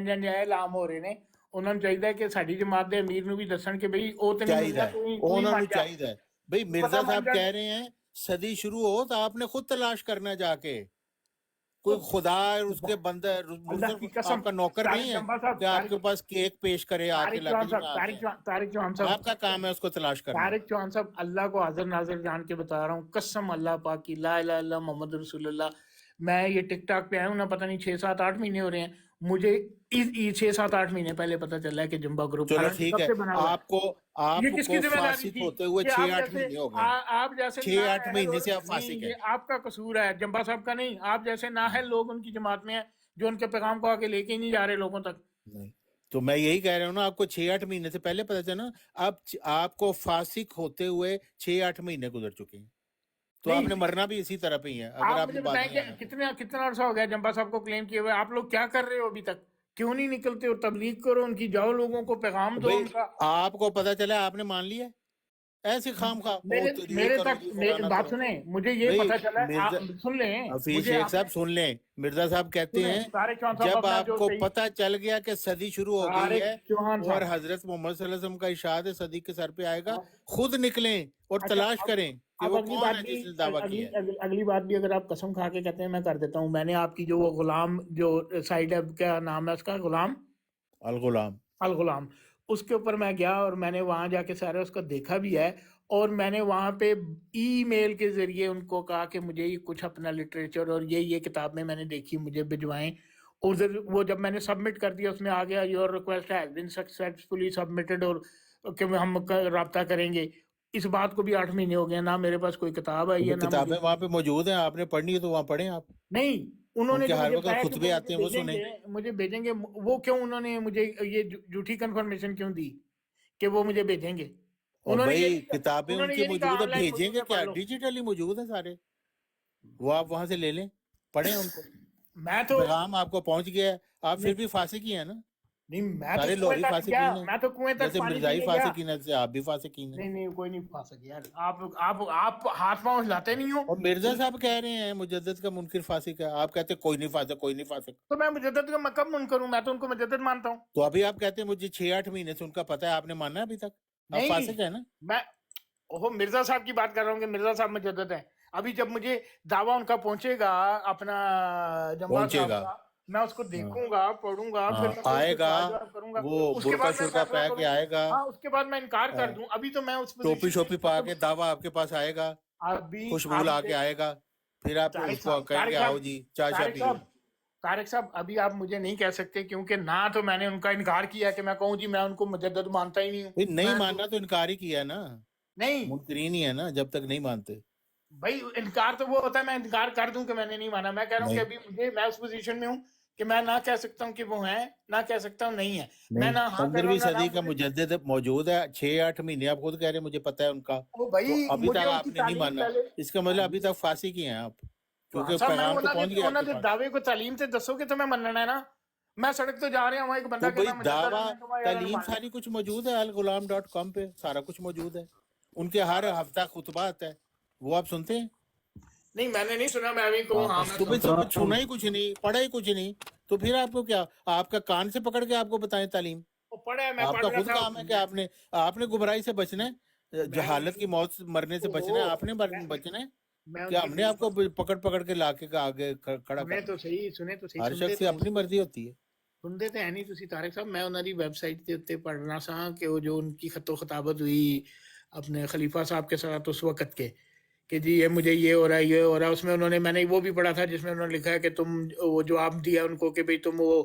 ਐਲਾਮ ਹੋ ਰਹੇ ਨੇ, ਉਹਨਾਂ ਨੂੰ ਚਾਹੀਦਾ ਹੈ ਕਿ ਸਾਡੀ ਜਮਾਤ ਦੇ ਅਮੀਰ ਨੂੰ ਵੀ ਦੱਸਣ ਕਿ ਬਈ ਉਹ ਤੇ ਨਹੀਂ ਚਾਹੀਦਾ ਮਿਲਦਾ, है ਤੂੰ उन्होंने ਮੰਨ ਜਾ। चाहिए है भाई मिर्जा पता साहब मान जा- कह रहे हैं सदी शुरू हो तो आपने खुद तलाश करना जाके कोई खुदा और उसके बंदे अल्लाह की कसम, आपका नौकर नहीं है जंबा साहब, कि आपके पास केक पेश करे आके तारिक लाके चौहान साहब, तारिक चौहान साहब, आपका काम है उसको तलाश करना तारिक चौहान साहब, अल्लाह को हाजिर नाजिर जान के बता रहा हूँ, कसम अल्लाह पाक की, ला इलाहा इल्लल्लाह मोहम्मद रसूलुल्लाह। मैं ये टिकटॉक पे आया हूँ ना, पता नहीं 6-7-8 महीने हो रहे हैं, मुझे 6-7-8 महीने पहले पता चला है कि जंबा ग्रुप चलो ठीक है आपको ये किसकी आपको जिम्मेदारी फासिक थी होते हुए कि आप 6-8 जैसे- महीने हो गए आप जैसे 6-8 नाअहल महीने से आप नहीं, फासिक ये हैं आपका कसूर है, जंबा साहब का नहीं, आप जैसे नाअहल लोग उनकी जमात में हैं जो उनके पैगाम को आके लेके ही नहीं जा रहे लोगों तक। नहीं تو میں یہی کہہ رہا ہوں نا، آپ کو 6-8 مہینے سے پہلے پتا چلا، اب آپ کو فاسق ہوتے ہوئے 6-8 مہینے گزر چکے ہیں، تو آپ نہیں نے مرنا بھی اسی طرح پہ ہی ہے اگر آپ آپ مجھے نے بات بتائیں نہیں کہ آنا تو۔ کتنا عرصہ ہو گیا جمبا صاحب کو کلیم کیے ہوئے؟ آپ لوگ کیا کر رہے ہو ابھی تک؟ کیوں نہیں نکلتے ہو؟ تبلیغ کرو ان کی، جاؤ لوگوں کو پیغام دو بھائی ان کا۔ آپ کو پتا چلا آپ نے مان لیا ایسے خام خواہ یہ میرے کرو تک جی فلانا بات کرو۔ سنیں، مجھے یہ بھائی پتا چلا مرزا سن لیں حفیظ مجھے، شیخ آپ نے صاحب سن لیں، مرزا صاحب کہتے سنیں ہیں طارق چوہان صاحب، جب اپنا آپ جو کو صحیح، پتہ چل گیا کہ صدی شروع ہو گئی طارق ہے چوہان اور صاحب، حضرت محمد صلی اللہ علیہ وسلم کا ارشاد ہے صدی کے سر پہ آئے گا، آپ- خود نکلیں اور اچھا تلاش کریں کہ اب وہ اگلی کون بات ہے بھی، جس نے دعویٰ کیا ہے۔ اگلی بات بھی اگر آپ قسم کھا کے کہتے ہیں میں کر دیتا ہوں۔ میں نے آپ کی جو وہ غلام جو سائٹ ہے، کیا نام ہے اس کا، غلام الغلام، الغلام، اس کے اوپر میں گیا اور میں نے وہاں جا کے سارا اس کو دیکھا بھی ہے، اور میں نے وہاں پہ ای میل کے ذریعے ان کو کہا کہ مجھے یہ کچھ اپنا لٹریچر اور یہ کتاب میں نے دیکھی، مجھے بھجوائیں، اور وہ جب میں نے سبمٹ کر دیا اس میں آ گیا your request has been successfully submitted, اور کہ ہم رابطہ کریں گے۔ اس بات کو بھی 8 مہینے ہو گئے، نہ میرے پاس کوئی کتاب آئی ہے، وہ نہ مجھے، کتابیں وہاں پہ موجود ہیں، آپ نے پڑھنی ہے تو وہاں پڑھیں آپ، نہیں انہوں ان نے کے جو ہر مجھے وقت بتایا کہ خطبے وہ آتے ہیں وہ سنیں۔ مجھے بھیجیں گے، وہ کیوں انہوں نے مجھے یہ جھوٹی کنفرمیشن کیوں دی کہ وہ مجھے بھیجیں گے؟ اور انہوں نے یہ بھائی نہیں کہا، کتابیں انہوں ان نے کی یہ نہیں کہا موجود ہے، آن لائن بھیجیں موجود گے ہے، پڑھ کیا، لو۔ ڈیجیٹلی موجود ہیں سارے، وہ آپ وہاں سے لے لیں، پڑھیں ان کو، میں تو پیغام آپ کو پہنچ گیا ہے، آپ پھر بھی فاسق ہی ہیں نا، نہیں، میں تو سارے کنویں لوہری تک گیا، فاسقین ہیں، میں تو کنویں تک جیسے پانی مرزائی پینے گیا۔ فاسقین ہیں سے آپ بھی فاسقین ہیں۔ نہیں کوئی نہیں پھا سکے یار، آپ ہاتھ پاؤں ہلاتے نہیں ہو۔ اور مرزا صاحب کہہ رہے ہیں مجدد کا منکر فاسق ہے، آپ کہتے ہیں کوئی نہیں فاسق، کوئی نہیں فاسق، تو میں مجدد کا میں کب منکر ہوں؟ میں تو ان کو مجدد مانتا ہوں۔ تو ابھی آپ کہتے ہیں مجھے 6-8 مہینے سے ان کا پتہ ہے، آپ نے مانا ابھی تک، آپ نہیں فاسق ہیں نا؟ میں مرزا صاحب کی بات کر رہا ہوں کہ مرزا صاحب مجدد ہیں۔ ابھی جب مجھے دعویٰ ان کا پہنچے گا اپنا جمبا پہنچے صاحب گا، کا، میں اس کو ہاں دیکھوں گا، پڑھوں گا، پھر ہاں، میں کوئی آئے گا سوال جواب کروں گا، وہ اس کے برقع بعد میں شرقہ فیصلہ پہ کے کروں۔ آئے گا، ہاں اس کے بعد میں انکار آ، کر دوں، ابھی تو میں اس ٹوپی پوزیشن شوپی پا میں، کے دعویٰ آپ کے پاس آئے گا، ابھی خوشبو آپ لا مجھے، کے آئے گا، پھر آپ اس کو کہیں گے آؤ جی چائے شاہ طارق پیو۔ صاحب، طارق صاحب ابھی آپ مجھے نہیں کہہ سکتے، کیونکہ نہ تو میں نے ان کا انکار کیا کہ میں کہوں جی میں ان کو مجدد مانتا ہی نہیں ہوں۔ بھئی نہیں میں ماننا تو انکار ہی کیا ہے نا، نہیں منکرین ہی ہے نا جب تک نہیں مانتے۔ بھائی، انکار تو وہ ہوتا ہے میں انکار کر دوں کہ میں نے نہیں مانا۔ میں کہہ رہا ہوں کہ نہیں ابھی میں اس پوزیشن میں ہوں کہ میں نہ کہہ سکتا ہوں کہ وہ ہیں، نہ کہہ سکتا ہوں نہیں ہے، میں نہیں، نہ ہاں کر رہا 15ویں ہوں نہ صدی کا مجھے۔ مجدد موجود ہے، 6-8 مہینے آپ خود کہہ رہے ہیں مجھے پتہ ہے ان کا، وہ بھائی تو ابھی مجھے تک ان آپ کی نے نہیں تعلیم مانا، پہلے، اس کا مطلب ابھی تک فاسق ہی ہیں آپ، چوہان کیونکہ صاحب میں پیغام تو پہنچ گیا آپ انہوں کے نے پاس۔ دعوے کو تعلیم سے دسو گے تو میں مننا ہے نا۔ میں سڑک تو جا رہا ہوں، وہاں ایک بندہ تو کہ بھئی میں مجدد ہوں، دعویٰ میں کہوں یار تعلیم مان لیں۔ ساری کچھ موجود ہے الغلام.com پہ، سارا کچھ موجود ہے، ان کے ہر ہفتہ خطبات ہے، وہ آپ سنتے ہیں؟ نہیں میں نے نہیں سنا، میں ابھی کہوں ہاں میں تمہیں سنتا سب ہوں۔ کچھ سنا ہی کچھ نہیں، پڑھا ہی کچھ نہیں، تو پھر آپ کو کیا، آپ کا کان سے پکڑ کے آپ کو بتائیں تعلیم؟ وہ پڑھا ہے، میں آپ پڑھ کا رہا خود تھا، کام ہے کہ آپ نے گمراہی سے بچنا ہے، جہالت کی موت سے مرنے سے بچنا ہے، آپ نے بچنا ہے، میں ان کہ کی ہم نے آپ کو پکڑ کے لا کے آگے کھڑا سنے کرنا تو ہے؟ صحیح، سنے تو صحیح، ہر سنتے شخص کی تو اپنی مرضی ہوتی ہے۔ سنتے تو ہے نہیں تسی طارق صاحب۔ میں انہوں دی ویب سائٹ کے اتنے پڑھنا سا کہ وہ جو ان کی خط و خطابت ہوئی اپنے خلیفہ صاحب کے ساتھ اس وقت کے، کہ جی یہ مجھے یہ ہو رہا ہے، یہ ہو رہا ہے، اس میں انہوں نے، میں نے وہ بھی پڑھا تھا جس میں انہوں نے لکھا ہے کہ تم وہ جواب دیا ان کو کہ بھئی تم وہ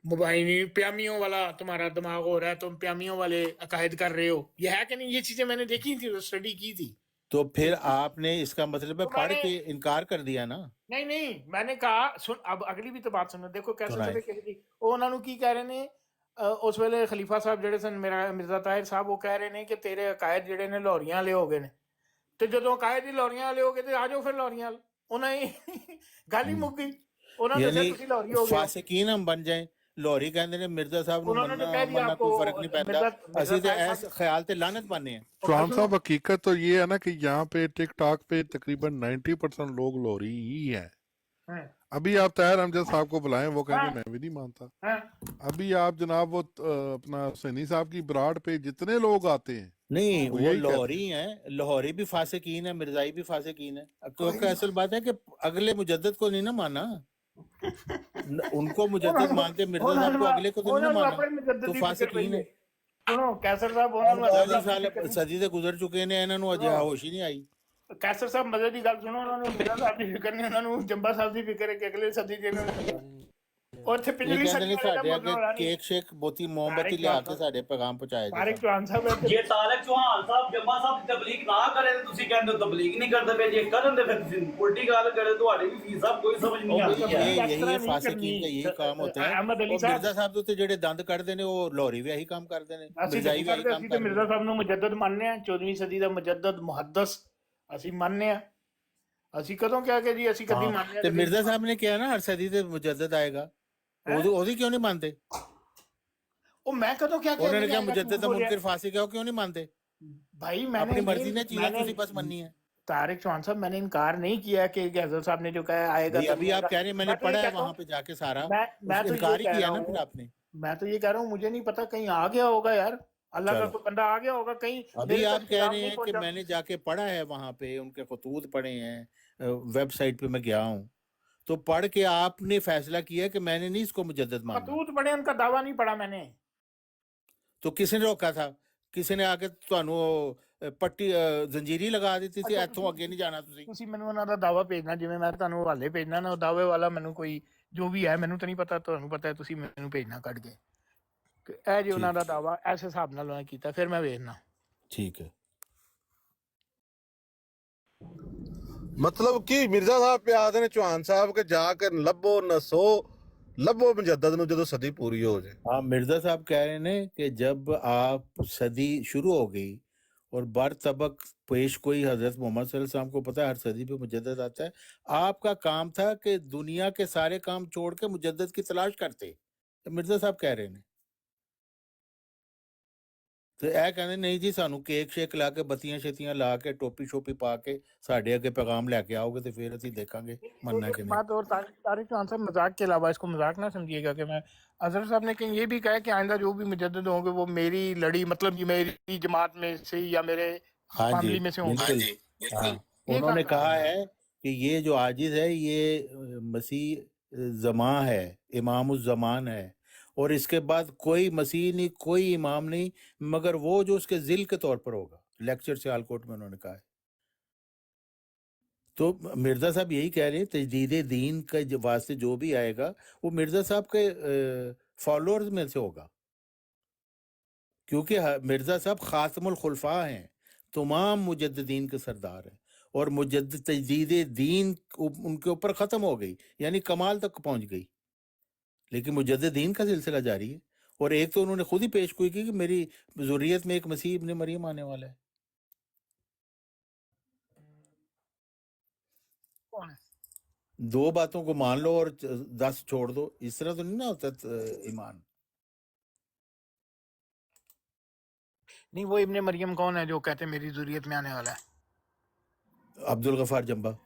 مباہنی پیامیوں والا تمہارا دماغ ہو رہا ہے، تم پیامیوں والے عقائد کر رہے ہو، یہ ہے کہ نہیں؟ یہ چیزیں میں نے دیکھی تھی، اسٹڈی کی تھی۔ تو پھر آپ نے اس کا مطلب ہے تو میں پڑھ نے، کے انکار کر دیا نا؟ نہیں میں نے کہا سن، اب اگلی بھی تو بات سنو، دیکھو کیسے سنائیں۔ سبے کہی تھی وہ انہوں نے کی کہہ رہے نے، اس ویلے خلیفہ صاحب جڑے سن میرا مرزا طاہر صاحب، وہ کہہ رہے نے کہ تیرے عقائد جڑے نے لاہوریاں والے ہو گئے نے، تو جدو عقائد ہی لاہوریاں والے ہو گئے تو آ جاؤ پھر لاہوریاں وال۔ انہیں گل ہی مک گئی، انہوں نے دسیا یعنی تسی لاہوری ہو گئے ہو۔ فاسقین ہم بن جائیں، لاہوری کہندے نے مرزا صاحب نو انہوں نے مننا کہہ دیا مننا آپ کو، کوئی فرق نہیں پیندا، مرزا اسی تے طاہر ایس صاحب، خیال تے لعنت پانے ہیں۔ چوہان سنو، صاحب حقیقت تو یہ ہے نا کہ یہاں پہ ٹک ٹاک پہ تقریباً 90% لوگ لوری ہی ہیں۔ ابھی آپ طاہر امجد صاحب کو بلائیں، وہ کہیں گے میں بھی نہیں مانتا۔ ابھی آپ جناب وہ اپنا حسینی صاحب کی براڈ پہ جتنے لوگ آتے ہیں نہیں وہ وہ یہی کہتے ہیں۔ لاہوری ہیں، لاہوری بھی فاسقین ہیں، مرزائی بھی فاسقین ہیں، کیونکہ اصل بات ہے کہ اگلے مجدد کو نہیں نا مانا، ان کو مجدد مانتے، مرزا صاحب کو اگلے کو تو نہیں نا انہوں نے مانا، اپنے مجدد تو دی فکر فاسقین پئی ہیں۔ ہے۔ سنو کیسر صاحب، انہوں نے 40 مجدد سال دی فکر نہیں۔ صدی سے گزر چکے نے، انہوں نے اجے ہوش ہی نہیں آئی۔ کیسر صاحب مدد کی گل سنو، انہوں نے مرزا صاحب کی فکر نہیں، انہوں نے جمبا صاحب کی فکر ہے کہ اگلے صدی کے ਉੱਥੇ ਇਹ ਪਿਛਲੀ ਕਹਿੰਦੇ ਸਦੀ ਨੇ ਵਾਲੇ ਦਾ ਸਾਡੇ ਮੁੱਲ ਅੱਗੇ ਹੋਣਾ ਨਹੀਂ। ਕੇਕ ਸ਼ੇਕ ਬੋਤੀ ਮੋਮਬੱਤੀ ਤਾਰਿਕ ਲਿਆ ਚੌਹਾਨ ਕੇ ਸਾਹਿਬ, ਸਾਡੇ ਪੈਗਾਮ ਪਹੁੰਚਾਏ ਜੀ ਤਾਰਿਕ ਸਾਨੂੰ। ਚੌਹਾਨ ਸਾਹਿਬ ਜੇ ਤਾਰਿਕ ਚੌਹਾਨ ਸਾਹਿਬ ਜੰਮਾ ਸਾਹਿਬ ਤਬਲੀਗ ਨਾ ਕਰੇ ਤੇ ਤੁਸੀਂ ਕਹਿੰਦੇ ਹੋ ਤਬਲੀਗ ਨਹੀਂ ਕਰਦੇ ਪਏ, ਜੇ ਕਰਨ ਤੇ ਫਿਰ ਤੁਸੀਂ ਉਲਟੀ ਗੱਲ ਕਰੇ, ਤੁਹਾਡੀ ਵੀ ਫੀਸ ਸਾਹਿਬ ਕੋਈ ਸਮਝ ਨਹੀਂ ਉਹ ਆਉਂਦੀ ਬਈ ਹੈ। ਇਹ ਇਸ ਯਹੀ ਤਰ੍ਹਾਂ ਹੈ ਨਹੀਂ ਫਾਸਿਕੀਨ का करनी। यही काम होता है। अहमद अली ਉਹ साहब, ਮਿਰਜ਼ਾ ਸਾਹਿਬ ਦੇ ਉੱਤੇ ਜਿਹੜੇ ਦੰਦ ਕੱਢਦੇ ਨੇ ਉਹ ਲਾਹੌਰੀ ਵੀ ਇਹੀ ਕੰਮ ਕਰਦੇ ਨੇ, ਅਸੀਂ ਮਿਰਜ਼ਾਈ ਨਹੀਂ ਵੀ ਇਹੀ ਕਰਦੇ, ਕੰਮ ਅਸੀਂ ਤੇ ਕਰਦੇ ਮਿਰਜ਼ਾ ਨੇ। ਸਾਹਿਬ ਨੂੰ ਮੁਜੱਦਦ ਮੰਨਦੇ ਆ, 14ਵੀਂ ਸਦੀ ਦਾ ਮੁਜੱਦਦ ਮੁਹੱਦਸ ਅਸੀਂ ਮੰਨਦੇ ਆ। ਅਸੀਂ ਕਦੋਂ ਕਿਹਾ ਕਿ ਜੀ ਅਸੀਂ ਕਦੀ ਹਾਂ ਮੰਨਦੇ ਤੇ ਆ, ਮਿਰਜ਼ਾ ਸਾਹਿਬ ਨੇ ਕਿਹਾ ਨਾ ਹਰ ਸਦੀ ਤੇ ਮੁਜੱਦਦ ਆਏਗਾ, ਉਹਦੀ ਕਿਉਂ ਨਹੀਂ ਮੰਨਦੇ? ਉਹ ਮੈਂ ਕਦੋਂ ਕਿਹਾ ਉਹਨਾਂ ਨੇ ਕਿਹਾ ਆਏਗਾ, ਮੁਜੱਦਦ ਝੂਠ ਦਾ ਬੋਲਿਆ। ਮੁਨਕਿਰ फासिक है, वो क्यों नहीं मानते? भाई मैंने अपनी मर्जी ने चीजें मैंने तुझे बस माननी है। तारिक चौहान साहब, मैंने इनकार नहीं किया कि हजरत साहब ने जो कहा आएगा भाई तो अभी आप कह रहे हैं मैंने मैं तो ये पढ़ा है कहता वहां हूँ- पे जाके सारा, मैं तो इनकार ही ये कह किया रहा ना हूँ, फिर आपने। मैं तो ये कह रहा हूँ मुझे नहीं पता, कहीं आ गया होगा यार, अल्लाह का चलो। कोई बंदा आ गया होगा कहीं। अभी मेरे आप तक कह खिलाफ रहे नहीं हैं कि पहुंचा। मैंने जाके पढ़ा है वहां पे, उनके खतूत पढ़े हैं, वेबसाइट पे मैं गया हूँ, तो पढ़ के आपने फैसला किया कि मैंने नहीं इसको मुजद्दद मानना। खतूत पढ़े, उनका दावा नहीं पढ़ा मैंने। तो किसने रोका था? किसी ने आके ਤੁਹਾਨੂੰ ਪੱਟੀ ਜ਼ੰਜੀਰੀ ਲਗਾ ਦਿੱਤੀ ਸੀ, ਇੱਥੋਂ ਅੱਗੇ ਨਹੀਂ ਜਾਣਾ ਤੁਸੀਂ? ਤੁਸੀਂ ਮੈਨੂੰ ਉਹਨਾਂ ਦਾ ਦਾਵਾ ਭੇਜਣਾ, ਜਿਵੇਂ ਮੈਂ ਤੁਹਾਨੂੰ ਹਵਾਲੇ ਭੇਜਣਾ ਨਾ, ਉਹ ਦਾਅਵੇ ਵਾਲਾ ਮੈਨੂੰ ਕੋਈ ਜੋ ਵੀ ਹੈ, ਮੈਨੂੰ ਤਾਂ ਨਹੀਂ ਪਤਾ, ਤੁਹਾਨੂੰ ਪਤਾ ਹੈ, ਤੁਸੀਂ ਮੈਨੂੰ ਭੇਜਣਾ ਕੱਢ ਕੇ ਕਿ ਇਹ ਜੇ ਉਹਨਾਂ ਦਾ ਦਾਵਾ ਇਸ ਹਿਸਾਬ ਨਾਲ ਉਹਨਾਂ ਨੇ ਕੀਤਾ, ਫਿਰ ਮੈਂ ਵੇਖਣਾ। ठीक है। ਮਤਲਬ ਕਿ ਮਿਰਜ਼ਾ ਸਾਹਿਬ ਪਿਆਦੇ ਨੇ ਚੌਹਾਨ ਸਾਹਿਬ ਕੇ ਜਾ ਕੇ ਲੱਭੋ ਨਸੋ ਲੱਭੋ ਮੁਜੱਦਦ ਨੂੰ ਜਦੋਂ ਸਦੀ ਪੂਰੀ ਹੋ ਜਾਏ। हाँ, मिर्जा साहब कह रहे हैं कि जब आप सदी शुरू हो गई और बर तबक पेश कोई हजरत मोहम्मद सल्लल्लाहु अलैहि वसल्लम को पता है हर सदी पे मुजद्दद आता है, आपका काम था कि दुनिया के सारे काम छोड़ के मुजद्दद की तलाश करते। तो मिर्जा साहब कह रहे हैं ਤੇ ਇਹ ਕਹਿੰਦੇ ਨਹੀਂ ਜੀ ਸਾਨੂੰ ਕੇਕ ਸ਼ੇਕ ਲਾ ਕੇ ਬੱਤੀਆਂ ਛੇਤੀਆਂ ਲਾ ਕੇ ਟੋਪੀ ਸ਼ੋਪੀ ਪਾ ਕੇ ਸਾਡੇ ਅੱਗੇ ਪੈਗਾਮ ਲੈ ਕੇ आओगे तो फिर ਅਸੀਂ ਦੇਖਾਂਗੇ ਮੰਨਣਾ कि नहीं। बात और तारिक चौहान साहब, मजाक के अलावा इसको मजाक ना समझिएगा कि मैं, अजहर साहब ने कहीं ये भी कहा कि आइंदा जो भी मुजद्दद होंगे वो मेरी लड़ी, मतलब कि मेरी जमात में से या मेरे हाँ जी, फैमिली में से होंगे। बिल्कुल। हाँ, ये उन्होंने कहा कहा है कि ये जो आजिज है ये मसीह ज़मां है, इमाम उस ज़मान है, और इसके बाद कोई मसीह नहीं, कोई इमाम नहीं, मगर वो जो उसके जिल के तौर पर होगा। लेक्चर सियालकोट में उन्होंने कहा है। तो मिर्जा साहब यही कह रहे हैं तजदीद दीन के वास्ते जो भी आएगा वो मिर्जा साहब के फॉलोअर्स में से होगा, क्योंकि मिर्जा साहब खातमुल खुलफा हैं, तमाम मुजद्दिदीन के सरदार हैं, और मुजद्दिद तजदीद दीन उनके ऊपर ख़त्म हो गई, यानी कमाल तक पहुंच गई, लेकिन मुजद्दिदीन का सिलसिला जारी है। और एक तो उन्होंने खुद ही पेशगोई की कि मेरी ज़ुर्रियत में एक मसीह इब्न मरियम आने वाला है। कौन है? दो बातों को मान लो और 10 छोड़ दो, इस तरह तो नहीं ना होता ईमान। नहीं, वो इब्ने मरियम कौन है जो कहते हैं मेरी ज़ुर्रियत में आने वाला है? अब्दुल गफार जंबा।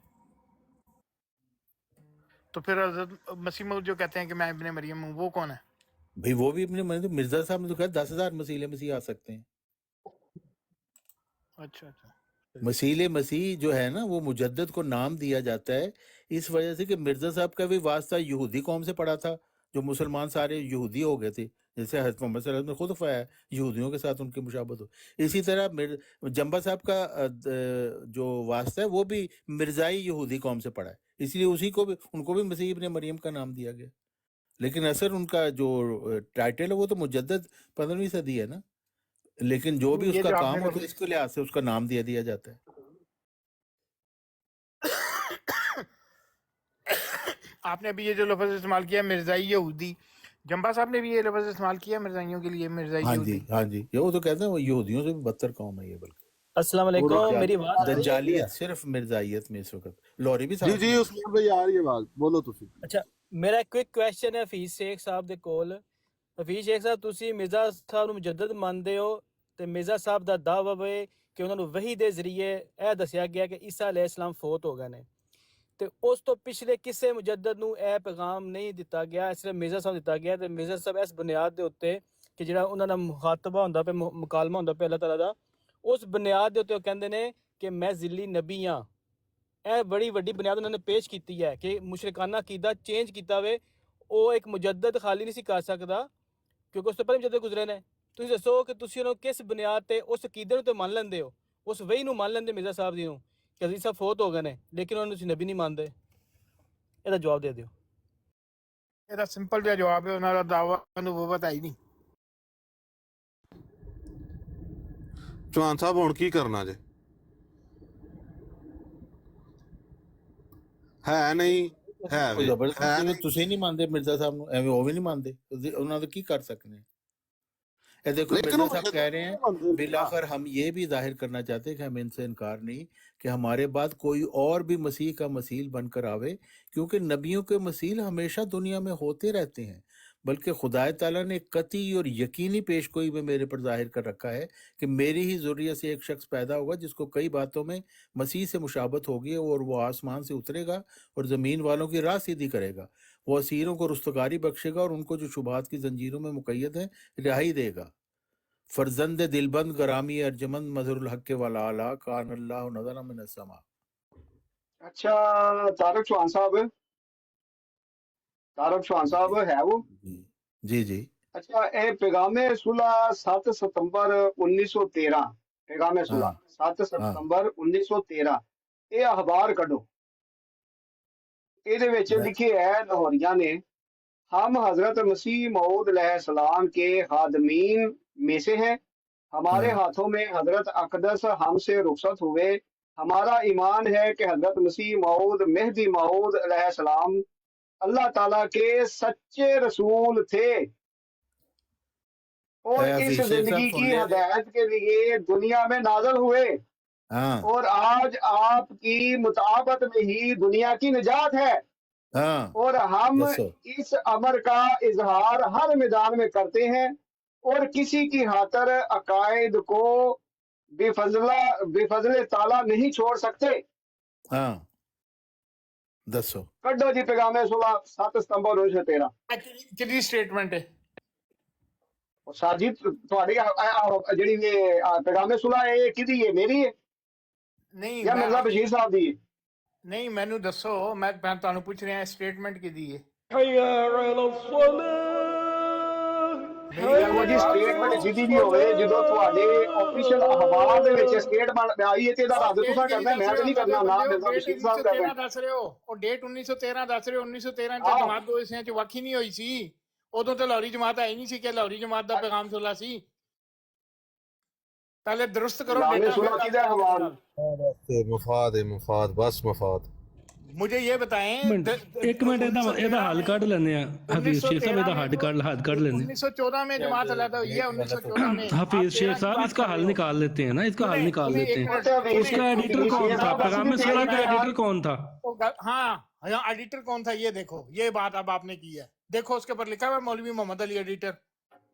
तो फिर हज़रत मसीह मौद जो कहते हैं कि मैं इब्ने मरियम हूँ, वो कौन है? भाई वो भी अपने मिर्जा साहब ने तो कहा 10,000 मसीह मसीह आ सकते हैं। अच्छा अच्छा। मसीह मसीह जो है ना वो मुजद्दद को नाम दिया जाता है इस वजह से कि मिर्जा साहब का भी वास्ता यहूदी कौम से पड़ा था, जो मुसलमान सारे यहूदी हो गए थे, जैसे हज़रत मोहम्मद सल्लल्लाहु अलैहि वसल्लम ने खुद फरमाया यहूदियों के साथ उनकी मुशाबत हो। इसी तरह जंबा साहब का जो वास्ता है वो भी मिर्जाई यहूदी कौम से पड़ा है, इसलिए उसी को भी उनको भी मसीह इब्ने मरियम का नाम दिया गया। लेकिन असर उनका जो टाइटल है वो तो मुजद्दद 15वीं सदी है ना, लेकिन जो भी ये उसका जो काम आपने होता है इसके लिहाज से उसका नाम दिया जाता है। आपने अभी ये जो लफ्ज़ इस्तेमाल किया मिर्जाई यहूदी, जंबा साहब ने भी ये लफ्ज़ इस्तेमाल किया मिर्जाइयों के लिए, मिर्जाई हाँ जी, यहूदी। हाँ जी, ये वो तो कहते हैं वो यहूदियों से भी बदतर कौम है ये, बल्कि अस्सलाम वालेकुम, मेरी बात दज्जालियत सिर्फ मिर्जाइयत में इस वक्त। लौरी भी जी साथ जी में। उस्मान भाई आ रही है बात, बोलो ਤੁਸੀਂ। ਅੱਛਾ, ਮੇਰਾ ਕੁਇਕ ਕੁਐਸਚਨ ਹੈ ਹਫੀਜ਼ ਸ਼ੇਖ ਸਾਹਿਬ ਦੇ ਕੋਲ। ਹਫੀਜ਼ ਸ਼ੇਖ ਸਾਹਿਬ, ਤੁਸੀਂ ਮਿਰਜ਼ਾ ਸਾਹਿਬ ਨੂੰ ਮੁਜੱਦਦ ਮੰਨਦੇ ਹੋ ਤੇ ਮਿਰਜ਼ਾ ਸਾਹਿਬ ਦਾ ਦਾਅਵਾ ਹੈ ਕਿ ਉਹਨਾਂ ਨੂੰ ਵਹੀ ਦੇ ਜ਼ਰੀਏ ਇਹ ਦੱਸਿਆ ਗਿਆ ਕਿ ਈਸਾ ਅਲੈਹਿਸਲਾਮ ਫੌਤ ਹੋ ਗਏ ਨੇ, ਤੇ ਉਸ ਤੋਂ ਪਿਛਲੇ ਕਿਸੇ ਮੁਜੱਦਦ ਨੂੰ ਇਹ ਪੈਗਾਮ ਨਹੀਂ ਦਿੱਤਾ ਗਿਆ, ਸਿਰਫ ਮਿਰਜ਼ਾ ਸਾਹਿਬ ਦਿੱਤਾ ਗਿਆ। ਤੇ ਮਿਰਜ਼ਾ ਸਾਹਿਬ ਇਸ ਬੁਨਿਆਦ ਦੇ ਉੱਤੇ ਕਿ ਜਿਹੜਾ ਉਹਨਾਂ ਦਾ ਮੁਖਾਤਬਾ ਹੁੰਦਾ ਪਿਆ, ਮੁਕਾਲਮਾ ਹੁੰਦਾ ਪਿਆ ਅੱਲਾਹ ਤਾਲਾ ਦਾ, ਉਸ ਬੁਨਿਆਦ ਦੇ ਉੱਤੇ ਉਹ ਕਹਿੰਦੇ ਨੇ ਕਿ ਮੈਂ ਜ਼ਿਲੀ ਨਬੀ ਹਾਂ। ਇਹ ਬੜੀ ਵੱਡੀ ਬੁਨਿਆਦ ਉਹਨਾਂ ਨੇ ਪੇਸ਼ ਕੀਤੀ ਹੈ ਕਿ ਮੁਸ਼ਰਿਕਾਨਾ ਅਕੀਦਾ ਚੇਂਜ ਕੀਤਾ ਵੇ, ਉਹ ਇੱਕ ਮੁਜੱਦਦ ਖਾਲੀ ਨਹੀਂ ਸੀ ਕਰ ਸਕਦਾ, ਕਿਉਂਕਿ ਉਸ ਤੋਂ ਪਹਿਲੇ ਮੁਜੱਦਦ ਗੁਜ਼ਰੇ ਨੇ। ਤੁਸੀਂ ਦੱਸੋ ਕਿ ਤੁਸੀਂ ਉਹਨੂੰ ਕਿਸ ਬੁਨਿਆਦ ਤੇ ਉਸ ਅਕੀਦੇ ਨੂੰ ਤੇ ਮੰਨ ਲੈਂਦੇ ਹੋ, ਉਸ ਵਹੀ ਨੂੰ ਮੰਨ ਲੈਂਦੇ ਮਿਰਜ਼ਾ ਸਾਹਿਬ ਦੀ ਨੂੰ ਕਿ ਅਜ਼ੀਜ਼ ਸਾਹਿਬ ਫੌਤ ਹੋ ਗਏ ਨੇ, ਲੇਕਿਨ ਉਹਨਾਂ ਨੂੰ ਤੁਸੀਂ ਨਬੀ ਨਹੀਂ ਮੰਨਦੇ? ਇਹਦਾ ਜਵਾਬ ਦੇ ਦਿਓ। ਇਹਦਾ ਸਿੰਪਲ ਜਿਹਾ ਜਵਾਬ ਹੈ, ਉਹਨਾਂ ਦਾ ਦਾਵਾ ਨਬੂਵਤ ਹੈ ਹੀ ਨਹੀਂ। ਚੌਹਾਨ ਸਾਹਿਬ ਹੁਣ ਕੀ ਕਰਨਾ ਜੇ? ਹੈ ਨਹੀਂ ਹੈ ਕੋਈ ਵੀ ਜ਼ਬਰਦਸਤੀ ਹੈ ਜਿਵੇਂ ਨਹੀਂ। ਤੁਸੀਂ ਨਹੀਂ ਮੰਨਦੇ ਮਿਰਜ਼ਾ ਸਾਹਿਬ ਨੂੰ, ਐਵੇਂ ਉਹ ਵੀ ਨਹੀਂ ਮੰਨਦੇ, ਉਹਨਾਂ ਦਾ ਕੀ ਕਰ ਸਕते हैं। ये देखो लेकिन मिर्जा वो साहब कह रहे हैं बिलाखिर हम ये भी जाहिर करना चाहते हैं कि हम इनसे इनकार नहीं कि हमारे बाद कोई और भी मसीह का मसील बनकर आवे, क्योंकि नबियों के मसील हमेशा दुनिया में होते रहते हैं, बल्कि खुदाए ताला ने कती और यकीनी पेशगोई में मेरे पर जाहिर कर रखा है कि मेरी ही ज़ुर्रियत से एक शख्स पैदा होगा जिसको कई बातों में मसीह से मुशाबत होगी और वो आसमान से उतरेगा और ज़मीन वालों की राह सीधी करेगा। वो असीरों को रुस्तगारी बख्शेगा और उनको जो शुबहात की जंजीरों में मुक़य्यद हैं रिहाई देगा। फरजंद दिलबंद गरामी अर्जमंद मजरुल हक के वाला आला कान अल्लाह नज़र मिन अस्समा। अच्छा तारक चौहान साहब है वो? जी जी। अच्छा ये पैगामे सुलह 7 सितंबर 1913 पैगामे हाँ सुलह 7 हाँ सितंबर 1913 ये अखबार कढो, ਇਹਦੇ ਵਿੱਚ मैं लिखे है लाहौरिया ने, हम हजरत मसीह मऊद अलैहिस्सलाम के खादमीन में से हैं, हमारे हाँ हाथों में हजरत अकदस हमसे रुखसत हुए, हमारा ईमान है कि हजरत मसीह मऊद मेहदी मऊद अलैहिस्सलाम अल्लाह ताला के सच्चे रसूल थे और इस हफीज शेख साहब जिंदगी सुन की लिया जे। हदायत के लिए दुनिया में नाज़िल हुए हाँ और आज आपकी मुताबत में ही दुनिया की निजात है हाँ और हम दसो। इस अमर का इजहार हर मैदान में करते हैं और किसी की खातर अकायद को बेफजले ताला नहीं छोड़ सकते। हाँ दसो। कड्डो जी पैगामे सुलह 7 सितंबर 1913। ਕਿਹਦੀ ਸਟੇਟਮੈਂਟ ਹੈ? और साजिद ਤੁਹਾਡੀ ਜਿਹੜੀ ਇਹ ਪੈगामे सुलह है ये किदी है, मेरी है ਨਹੀਂ या ਮੈਂ मिर्जा बशीर साहब दी है? ਨਹੀਂ ਮੈਨੂੰ ਦੱਸੋ, ਮੈਂ ਤੁਹਾਨੂੰ ਪੁੱਛ ਰਿਹਾ ਸਟੇਟਮੈਂਟ ਕਿਹਦੀ ਹੈ? ਦੇਖੋ ਜੀ ਸਟੇਟਮੈਂਟ ਜਿੱਦੀ ਵੀ ਹੋਵੇ, ਜਦੋਂ ਤੁਹਾਡੇ ਆਫੀਸ਼ੀਅਲ ਅਖਬਾਰ ਦੇ ਵਿੱਚ ਸਟੇਟਮੈਂਟ ਆਈ ਹੈ ਤੇ ਇਹਦਾ ਰੱਦ ਤੁਸੀਂ ਕਰਨਾ, ਮੈਂ ਤੇ ਨਹੀਂ ਕਰਨਾ, ਨਾ ਮਿਰਜ਼ਾ ਬਸ਼ੀਰ ਸਾਹਿਬ ਕਰ ਰਹੇ। ਦੱਸ ਰਹੇ ਹੋ, ਉਹ ਡੇਟ 1913 ਦੱਸ ਰਹੇ ਹੋ। 1913 ਚ ਆਹ ਜਮਾਤ ਦੋ ਹਿੱਸਿਆਂ ਚ ਵੱਖ ਹੀ ਨਹੀਂ ਹੋਈ ਸੀ। ਉਦੋਂ ਤਾਂ ਲਾਹੌਰੀ ਜਮਾਤ ਆਈ ਨਹੀਂ ਸੀ ਕਿ ਲਾਹੌਰੀ ਜਮਾਤ ਦਾ ਪੈਗਾਮ ਸੁਲਾ ਸੀ। ਪਹਿਲੇ ਦਰੁਸਤ ਕਰੋ पैगामे डेटा, सुलह फिर किधर आप अखबार बताओ। ਮਫਾਦ ਬਸ ਮਫਾਦ। मुझे ये बताएं ਇੱਕ ਮਿੰਟ ਇਹਦਾ ਹੱਲ ਕੱਢ ਲੈਂਦੇ ਆ ਹਫੀਜ਼ ਸ਼ੇਖ साहब, ਇਹਦਾ हद ਕੱਢ लेंगे। 1914 में जमात अलहदा हुई है। 1914 में हफीज शेख साहब इसका हल निकाल लेते हैं ना, इसका हल निकाल लेते हैं। उसका एडिटर कौन था? पैगाम सुलह का एडिटर कौन था? हाँ एडिटर कौन था ये देखो, ये बात अब आपने की है। देखो उसके ऊपर लिखा हुआ मौलवी मोहम्मद अली एडिटर।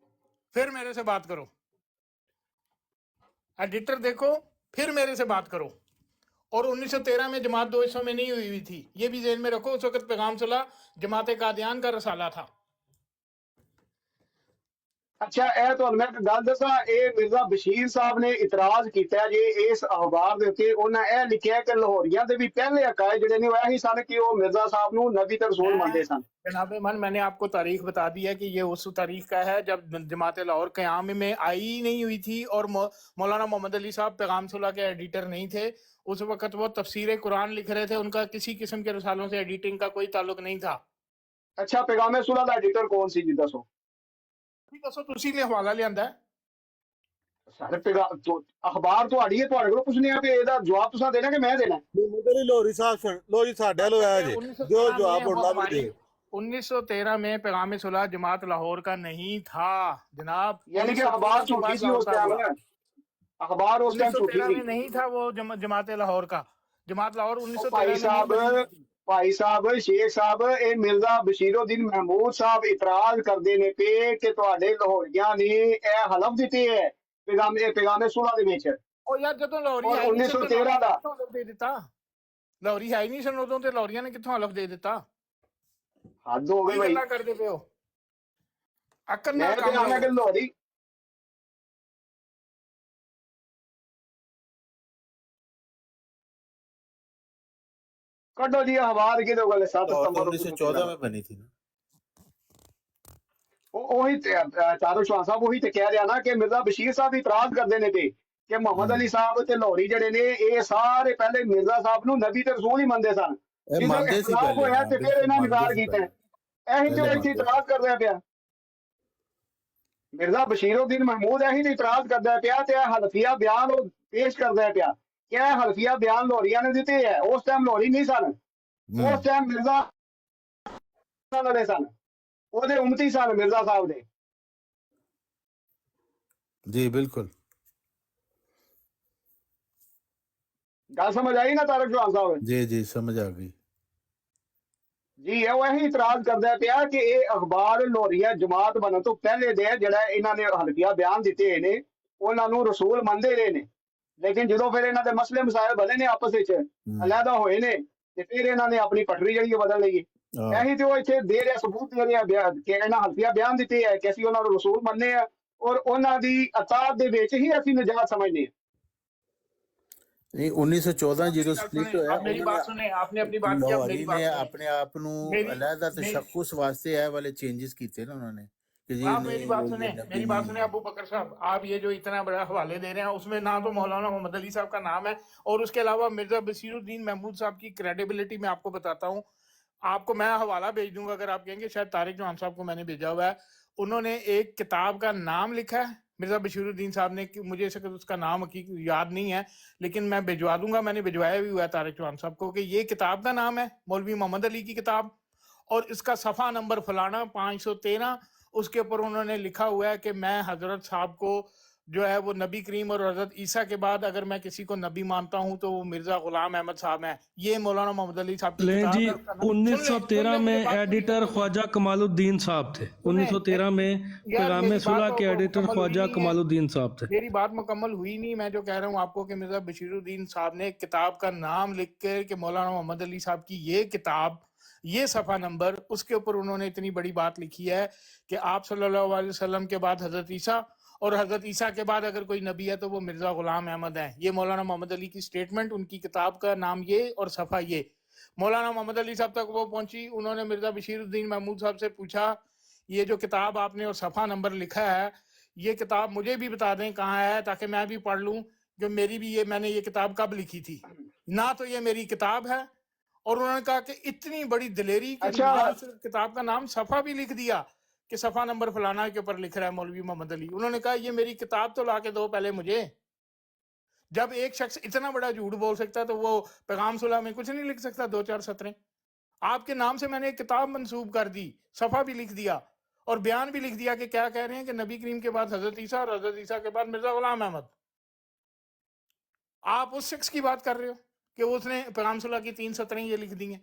फिर मेरे से बात करो, एडिटर देखो, फिर मेरे से बात करो। और 1913 में जमात दो हिस्सों में नहीं हुई थी, ये भी ज़हन में रखो। उस वक्त पैगाम सुलह जमात कादियान का रसाला था। अच्छा ਇਹ ਤੁਹਾਨੂੰ ਮੈਂ ਇੱਕ ਗੱਲ ਦੱਸਾਂ, ਇਹ ਮਿਰਜ਼ਾ ਬਸ਼ੀਰ ਸਾਹਿਬ ਨੇ ਇਤਰਾਜ਼ ਕੀਤਾ ਜੇ ਇਸ ਅਖਬਾਰ ਦੇ ਉੱਤੇ। ਉਹਨਾਂ ਇਹ ਲਿਖਿਆ ਕਿ ਲਾਹੌਰੀਆਂ ਦੇ ਵੀ ਪਹਿਲੇ ਅਕਾਇਦ ਜਿਹੜੇ ਨੇ ਉਹ ਇਹੀ ਸਨ ਕਿ ਉਹ ਮਿਰਜ਼ਾ ਸਾਹਿਬ ਨੂੰ ਨਬੀ ਤੇ ਰਸੂਲ ਮੰਨਦੇ ਸਨ। जनाब मन, मैंने आपको तारीख बता दी है कि ये उस तारीख का है जब जमात लाहौर क़याम में आई ही नहीं हुई थी और मौलाना मोहम्मद अली साहब पैगाम सुलह के एडिटर नहीं थे। उस वक्त वो तफसीर कुरान लिख रहे थे, उनका किसी किस्म के रसालों से एडिटिंग का कोई ताल्लुक नहीं था। अच्छा पैगामे सुलह ਦਾ ਐਡੀਟਰ ਕੌਣ ਸੀ ਜੀ ਦੱਸੋ? दसो तुसी ने हवाला लियांदा ਸਾਰੇ ਅਖਬਾਰ ਤੁਹਾਡੀ ਹੈ, ਤੁਹਾਡੇ ਕੋਲ ਪੁੱਛਨੇ ਆ ਤੇ ਇਹਦਾ ਜਵਾਬ ਤੁਸੀਂ ਦੇਣਾ ਕਿ ਮੈਂ ਦੇਣਾ? ਲੋਰੀ ਸਾਹਿਬ ਲੋਰੀ ਸਾਡੇ ਲੋ ਆਇਆ ਜੀ ਜੋ ਜਵਾਬ ਹੁਣ ਲੱਭ ਦੇ। 1913 में पैगाम सुलह जमात लाहौर का नहीं था जनाब। यानी कि अखबार झूठी थी उस टाइम में, अखबार उस टाइम झूठी 1913 थी। में नहीं था वो जमात लाहौर का। जमात लाहौर 1913 ਭਾਈ में ਸਾਹਿਬ नहीं बनी थी। ਭਾਈ ਸਾਹਿਬ ਸ਼ੇਖ ਸਾਹਿਬ ਇਹ ਮਿਰਜ਼ਾ ਬਸ਼ੀਰਉদ্দিਨ ਮਹਿਮੂਦ ਸਾਹਿਬ ਇਤਰਾਜ਼ ਕਰਦੇ ਨੇ ਪਏ ਕਿ ਤੁਹਾਡੇ ਲਾਹੌਰੀਆਂ ਨੇ ਇਹ ਹਲਫ ਦਿੱਤੇ ਹੈ ਪੈਗਾਮੇ ਸੁਲਹ ਦੇ ਵਿੱਚ। ਉਹ ਯਾਰ ਜਦੋਂ ਲਾਹੌਰੀ ਔਰ ਆਈ ਨਹੀਂ ਸੀ 1913 ਦਾ ਹਲਫ ਦੇ ਦਿੱਤਾ। ਲਾਹੌਰੀ ਹੈ ਹੀ ਨਹੀਂ ਸਨ ਉਦੋਂ ਤੇ ਲਾਹੌਰੀਆਂ ਨੇ ਕਿੱਥੋਂ ਹਲਫ ਦੇ ਦਿੱਤਾ? ਹੱਦ ਹੋ ਗਈ ਕੀ ਭਾਈ। ਗੱਲਾਂ ਕਰਦੇ ਪਏ ਹੋ? ਅਕਲ ਮੈਂ ਨਾਲ ਤੇ ਕੰਮ ਆਣਾ ਕਿ ਲਓ। ਲਾਹੌਰੀ ਕੱਢੋ ਜੀ ਅਖਬਾਰ ਕਿਹਦੇ ਕੋਲ 7 ਸਤੰਬਰ 1914 में बनी थी ना। ਉਹੀ ਚਾਰੋ ਸ਼ਾਹ ਸਾਹਿਬ ਉਹੀ ਤੇ ਕਹਿ ਰਿਹਾ ਨਾ ਕਿ ਮਿਰਜ਼ਾ ਬਸ਼ੀਰ ਸਾਹਿਬ ਇਤਰਾਜ਼ ਕਰਦੇ ਨੇ ਤੇ ਕਿ ਮੁਹੰਮਦ ਅਲੀ ਸਾਹਿਬ ਤੇ ਲਾਹੌਰੀ ਜਿਹੜੇ ਨੇ ਇਹ ਸਾਰੇ ਪਹਿਲੇ ਮਿਰਜ਼ਾ ਸਾਹਿਬ ਨੂੰ ਨਬੀ ਤੇ ਰਸੂਲ ਹੀ ਮੰਨਦੇ ਸਨ। ਇਹ ਮੰਨਦੇ ਸੀ ਪਹਿਲੇ, ਹੋਇਆ ਤੇ ਫਿਰ ਇਹਨਾਂ ਮੰਨਦੇ ਨਿਕਾਰ ਸੀ ਕੀਤਾ। ਪਹਿਲੇ। ਇਹੀ ਜੋ ਪਹਿਲੇ ਇੱਥੇ ਮੰਨ ਲਿਆ ਇਤਰਾਜ਼ ਕਰਦਾ ਪਿਆ ਮਿਰਜ਼ਾ ਬਸ਼ੀਰਉদ্ਦੀਨ ਮਹਿਮੂਦ ਇਹੀ ਤੇ ਇਤਰਾਜ਼ ਕਰਦਾ ਪਿਆ ਤੇ ਇਹ ਹਲਫੀਆ ਬਿਆਨ ਉਹ ਪੇਸ਼ ਕਰਦਾ ਪਿਆ ਕਿ ਇਹ ਹਲਫੀਆ ਬਿਆਨ ਲੋਰੀਆਂ ਨੇ ਦਿੱਤੇ ਹੈ। ਉਸ ਟਾਈਮ ਲੋਰੀ ਨਹੀਂ ਸਨ, ਉਸ ਟਾਈਮ ਮਿਰਜ਼ਾ ਵਾਲੇ ਸਨ, ਉਹਦੇ ਉਮਤੀ ਸਨ ਮਿਰਜ਼ਾ ਸਾਹਿਬ ਦੇ। ਜੀ ਬਿਲਕੁਲ ਗੱਲ ਸਮਝ ਆਈ ਨਾ ਤਾਰਕ ਚੌਹਾਨ ਸਾਹਿਬ? ਜੀ ਜੀ ਸਮਝ ਆ ਗਈ ਜੀ ਉਹ ਇਹੀ ਇਤਰਾਜ਼ ਕਰਦਾ ਪਿਆ ਕਿ ਇਹ ਅਖਬਾਰ ਲੋਰੀਆ ਜਮਾਤ ਬਣਨ ਤੋਂ ਪਹਿਲੇ ਦੇ ਜਿਹੜਾ ਇਹਨਾਂ ਨੇ ਹਲਫੀਆ ਬਿਆਨ ਦਿੱਤੇ ਨੇ ਉਹਨਾਂ ਨੂੰ ਰਸੂਲ ਮੰਨਦੇ ਰਹੇ ਨੇ, ਲੇਕਿਨ ਜਦੋਂ ਫਿਰ ਇਹਨਾਂ ਦੇ ਮਸਲੇ ਮਸਾਇਲ ਬਣੇ ਨੇ ਆਪਸ ਵਿੱਚ ਅਲੱਗਾ ਹੋਏ ਨੇ ਤੇ ਫਿਰ ਇਹਨਾਂ ਨੇ ਆਪਣੀ ਪਟਰੀ ਜਿਹੜੀ ਉਹ ਬਦਲ ਲਈ ਹੈ। ਇਹੀ ਤੇ ਉਹ ਇੱਥੇ ਦੇ ਰਿਹਾ ਸਬੂਤ ਦੇ ਰਿਹਾ ਕਿ ਇਹਨਾਂ ਹਲਫੀਆ ਬਿਆਨ ਦਿੱਤੇ ਹੈ ਕਿ ਅਸੀਂ ਉਹਨਾਂ ਨੂੰ ਰਸੂਲ ਮੰਨਦੇ ਆ ਔਰ ਉਹਨਾਂ ਦੀ ਅਤਾਅਤ ਦੇ ਵਿੱਚ ਹੀ ਅਸੀਂ ਨਜਾਤ ਸਮਝਦੇ ਹਾਂ। ਨਹੀਂ 1914 ਜਦੋਂ ਸਪਲਿਟ ਹੋਇਆ आप मेरी बात सुने, आपने अपनी बात की, आप ਲਾਹੌਰੀ मेरी बात ਨੇ सुने। ਆਪਣੇ ਆਪ ਨੂੰ ਅਲੱਗਾ ਤਸ਼ੱਖੁਸ ਵਾਸਤੇ ਇਹ ਵਾਲੇ ਚੇਂजेस ਕੀਤੇ ਨਾ ਉਹਨਾਂ ने कि जी आप नहीं, मेरी बात वो सुने, ये नबी मेरी बात नहीं सुने है। अबू बकर साहब, आप ये जो इतना बड़ा हवाले दे रहे हैं उसमें ना तो मौलाना मोहम्मद अली साहब का नाम है और उसके अलावा मिर्जा बशीरुद्दीन महमूद साहब की क्रेडिबिलिटी मैं आपको बताता हूँ। आपको मैं हवाला भेज दूंगा, अगर आप कहेंगे शायद तारिक चौहान साहब को मैंने भेजा हुआ है। उन्होंने एक किताब का नाम लिखा है मिर्जा बशीरुद्दीन साहब ने, मुझे उसका नाम याद नहीं है लेकिन मैं भिजवा दूंगा, मैंने भिजवाया भी हुआ है तारिक चौहान साहब को कि ये किताब का नाम है मौलवी मोहम्मद अली की किताब और इसका सफ़ा नंबर फलाना 513, उसके ऊपर उन्होंने लिखा हुआ है कि मैं हजरत साहब को जो है वो नबी करीम और हजरत ईसा के बाद अगर मैं किसी को नबी मानता हूँ तो वो मिर्जा गुलाम अहमद साहब हैं। ये मौलाना मोहम्मद अली साहब की ले किताब जी है, उसका नाम- 1913 में एडिटर ख्वाजा कमालुद्दीन साहब थे। 1913 में पैगाम सुलह के एडिटर ख्वाजा कमालुद्दीन साहब थे। मेरी बात मुकम्मल हुई नहीं, मैं जो कह रहा हूँ आपको कि मिर्जा बशीरुद्दीन साहब ने किताब का नाम लिख कर कि मौलाना मोहम्मद अली साहब की ये किताब, ये सफ़ा नंबर, उसके ऊपर उन्होंने इतनी बड़ी बात लिखी है कि आप सल्लल्लाहु अलैहि वसल्लम के बाद हजरत ईसा और हजरत ईसा के बाद अगर कोई नबी है तो वो मिर्जा गुलाम अहमद है। ये मौलाना मोहम्मद अली की स्टेटमेंट, उनकी किताब का नाम ये और सफ़ा ये। मौलाना मोहम्मद अली साहब तक वो पहुंची, उन्होंने मिर्जा बशीरुद्दीन महमूद साहब से पूछा ये जो किताब आपने और सफ़ा नंबर लिखा है ये किताब मुझे भी बता दें कहाँ है ताकि मैं भी पढ़ लूँ कि मेरी भी मैंने ये किताब कब लिखी थी। ना तो ये मेरी किताब है और उन्होंने कहा कि इतनी बड़ी दिलेरी कि किताब का नाम सफ़ा भी लिख दिया कि सफ़ा नंबर फलाना के ऊपर लिख रहा है मौलवी मोहम्मद अली। उन्होंने कहा ये मेरी किताब तो ला के दो पहले मुझे। जब एक शख्स इतना बड़ा झूठ बोल सकता है तो वो पैगाम सुलह में कुछ नहीं लिख सकता, 2-4 सतरें। आपके नाम से मैंने एक किताब मंसूब कर दी, सफ़ा भी लिख दिया और बयान भी लिख दिया कि क्या कह रहे हैं कि नबी करीम के बाद हजरत ईसा और हजरत ईसा के बाद मिर्जा गुलाम अहमद। आप उस शख्स की बात कर रहे हो कि उसने पैगाम सुलह की 3 सतरें ये लिख दी हैं,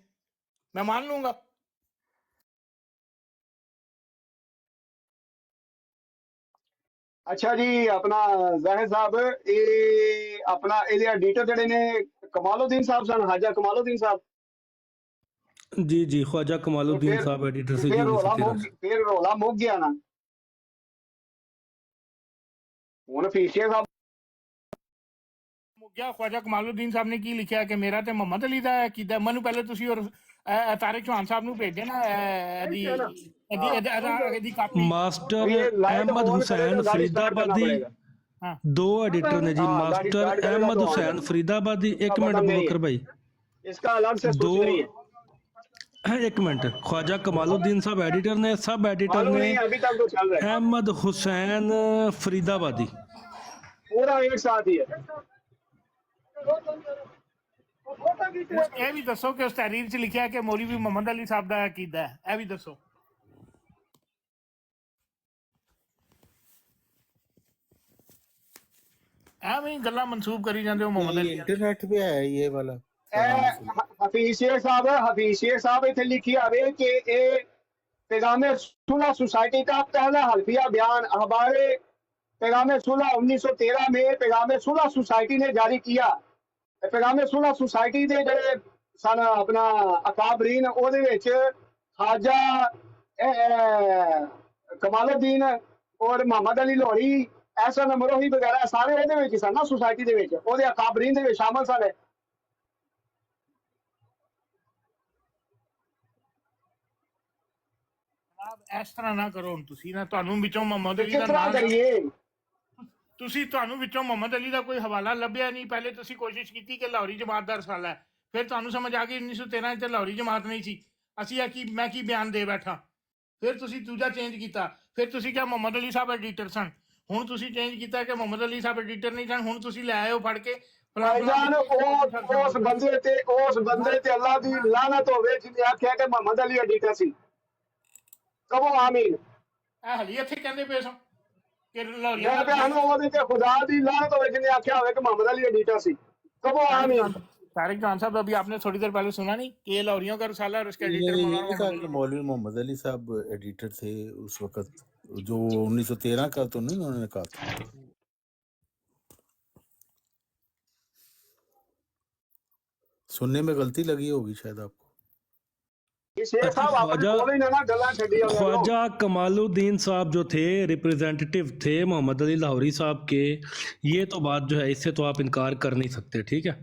मैं मान लूंगा। अच्छा जी, अपना जाहिर साहब ये अपना ਇਹਦੇ ਐਡੀਟਰ ਜਿਹੜੇ ਨੇ ਕਮਾਲਉদ্ਦੀਨ ਸਾਹਿਬ ਸਨ, ਹਾਜਾ ਕਮਾਲਉদ্ਦੀਨ ਸਾਹਿਬ। जी जी ख्वाजा कमालुद्दीन साहब एडिटर से जी ਫਿਰ ਰੋਲਾ ਮੁੱਕ ਗਿਆ ਨਾ। ਹੁਣ ਫੀਸ਼ੇ ਸਾਹਿਬ ਮੁੱਕ ਗਿਆ। ख्वाजा कमालउद्दीन साहब ने की लिखा है कि मेरा ਤੇ ਮੁਹੰਮਦ ਅਲੀ ਦਾ ਅਕੀਦਾ। ਮੈਨੂੰ ਪਹਿਲੇ ਤੁਸੀਂ ਔਰ ਤਾਰਿਕ ਚੌਹਾਨ ਸਾਹਿਬ ਨੂੰ ਭੇਜ ਦੇਣਾ ਇਹਦੀ ਕਾਪੀ। मास्टर अहमद हुसैन फरीदाबादी, दो एडिटर ने जी, मास्टर अहमद हुसैन फरीदाबादी। एक मिनट अबू बकर भाई, इसका अलग से दो एक मिनट। ख्वाजा कमालुद्दीन साहब एडिटर ने, सब एडिटर ने अभी तक तो चल रहा है अहमद हुसैन फरीदाबादी, पूरा एक साथ ही है। ਇਹ ਵੀ ਦੱਸੋ ਕਿ ਉਸ ਤਹਿਰੀਰ 'ਚ ਲਿਖਿਆ ਕਿ ਮੌਲਵੀ ਮੁਹੰਮਦ ਅਲੀ ਸਾਹਿਬ ਦਾ ਅਕੀਦਾ ਹੈ, ਇਹ ਵੀ ਦੱਸੋ। ਐਵੇਂ ਗੱਲਾਂ ਮਨਸੂਬ ਕਰੀ ਜਾਂਦੇ ਹੋ ਮੁਹੰਮਦ ਅਲੀ। इंटरनेट पे है ये वाला। ਹਫੀਜ਼ ਸ਼ੇਖ ਸਾਹਿਬ ਇੱਥੇ ਲਿਖੀ ਆਵੇ ਕਿ ਇਹ पैगाम सुलह सोसाइटी का पहला हल्फिया बयान अखबार पैगाम सुलह 1913 में पैगाम सुलह सोसाइटी ने जारी किया। पैगाम सुलह सोसाइटी ਦੇ ਜਿਹੜੇ ਸਨ ਆਪਣਾ ਅਕਾਬਰੀਨ ਉਹਦੇ ਵਿੱਚ ਖਾਜਾ ਕਮਾਲਉদ্ਦੀਨ ਔਰ ਮੁਹੰਮਦ ਅਲੀ ਲਾਹੌਰੀ, ਐਸਨ ਅਮਰੋਹੀ ਵਗੈਰਾ ਸਾਰੇ ਇਹਦੇ ਵਿੱਚ ਸਨ ਨਾ, ਸੁਸਾਇਟੀ ਦੇ ਵਿੱਚ ਉਹਦੇ ਅਕਾਬਰੀਨ ਦੇ ਵਿੱਚ ਸ਼ਾਮਲ ਸਨ। ਇਸ ਤਰ੍ਹਾਂ ਨਾ ਕਰੋ ਹੁਣ ਤੁਸੀਂ ਨਾ, ਤੁਹਾਨੂੰ ਵਿੱਚੋਂ ਮੁਹੰਮਦ ਅਲੀ ਦਾ ਨਾਮ ਤੁਹਾਨੂੰ ਵਿੱਚੋਂ ਮੁਹੰਮਦ ਅਲੀ ਦਾ ਕੋਈ ਹਵਾਲਾ ਲੱਭਿਆ ਨਹੀਂ। ਪਹਿਲੇ ਤੁਸੀਂ ਕੋਸ਼ਿਸ਼ ਕੀਤੀ ਕਿ ਲਾਹੌਰੀ ਜਮਾਤ ਦਾ ਰਸਾਲਾ ਹੈ, ਫਿਰ ਤੁਹਾਨੂੰ ਸਮਝ ਆ ਗਈ 1913 ਚ ਲਾਹੌਰੀ ਜਮਾਤ ਨਹੀਂ ਸੀ। ਅਸੀਂ ਮੈਂ ਕੀ ਬਿਆਨ ਦੇ ਬੈਠਾ ਫਿਰ ਤੁਸੀਂ ਦੂਜਾ ਚੇਂਜ ਕੀਤਾ, ਫਿਰ ਤੁਸੀਂ ਕਿਹਾ ਮੁਹੰਮਦ ਅਲੀ ਸਾਹਿਬ ਐਡੀਟਰ ਸਨ, ਹੁਣ ਤੁਸੀਂ ਚੇਂਜ ਕੀਤਾ ਕਿ ਮੁਹੰਮਦ ਅਲੀ ਸਾਹਿਬ ਐਡੀਟਰ ਨਹੀਂ ਸਨ, ਹੁਣ ਤੁਸੀਂ ਲੈ ਆਏ ਹੋ ਫੜ ਕੇ ਭਾਈਜਾਨ ਉਸ ਬੰਦੇ ਤੇ ਅੱਲਾ ਦੀ ਲਾਨਤ ਹੋਵੇ ਜਿਹਨੇ ਆਖਿਆ ਕਿ ਮੁਹੰਮਦ ਅਲੀ ਐਡੀਟਰ ਸੀ। ਕਹੋ ਆਮੀਨ। ਇਹ ਹਲੀ ਇੱਥੇ ਕਹਿੰਦੇ ਪਏ ਸੋ ਕਿ ਮੈਂ ਲਾਹੌਰੀਆਂ ਕਿਹਾ ਸਾਨੂੰ ਉਹਦੇ ਤੇ ਖੁਦਾ ਦੀ ਲਾਨਤ ਹੋਵੇ ਜਿਹਨੇ आख्या होवे कि मोहम्मद अली एडिटर सी। कहो आमीन। तारिक जवान साहब, अभी आपने थोड़ी देर पहले सुना नहीं कि ये लाहौरियों का रसाला और उसके एडिटर ये नहीं कहा कि मौलवी मोहम्मद अली साहब एडिटर थे उस वक्त, जो 1913 का तो नहीं उन्होंने कहा था। सुनने में गलती लगी होगी शायद आपको। ख्वाजा कमालुद्दीन साहब जो थे रिप्रेजेंटेटिव थे मोहम्मद अली लाहौरी साहब के, ये तो बात जो है इससे तो आप इनकार कर नहीं सकते, ठीक है।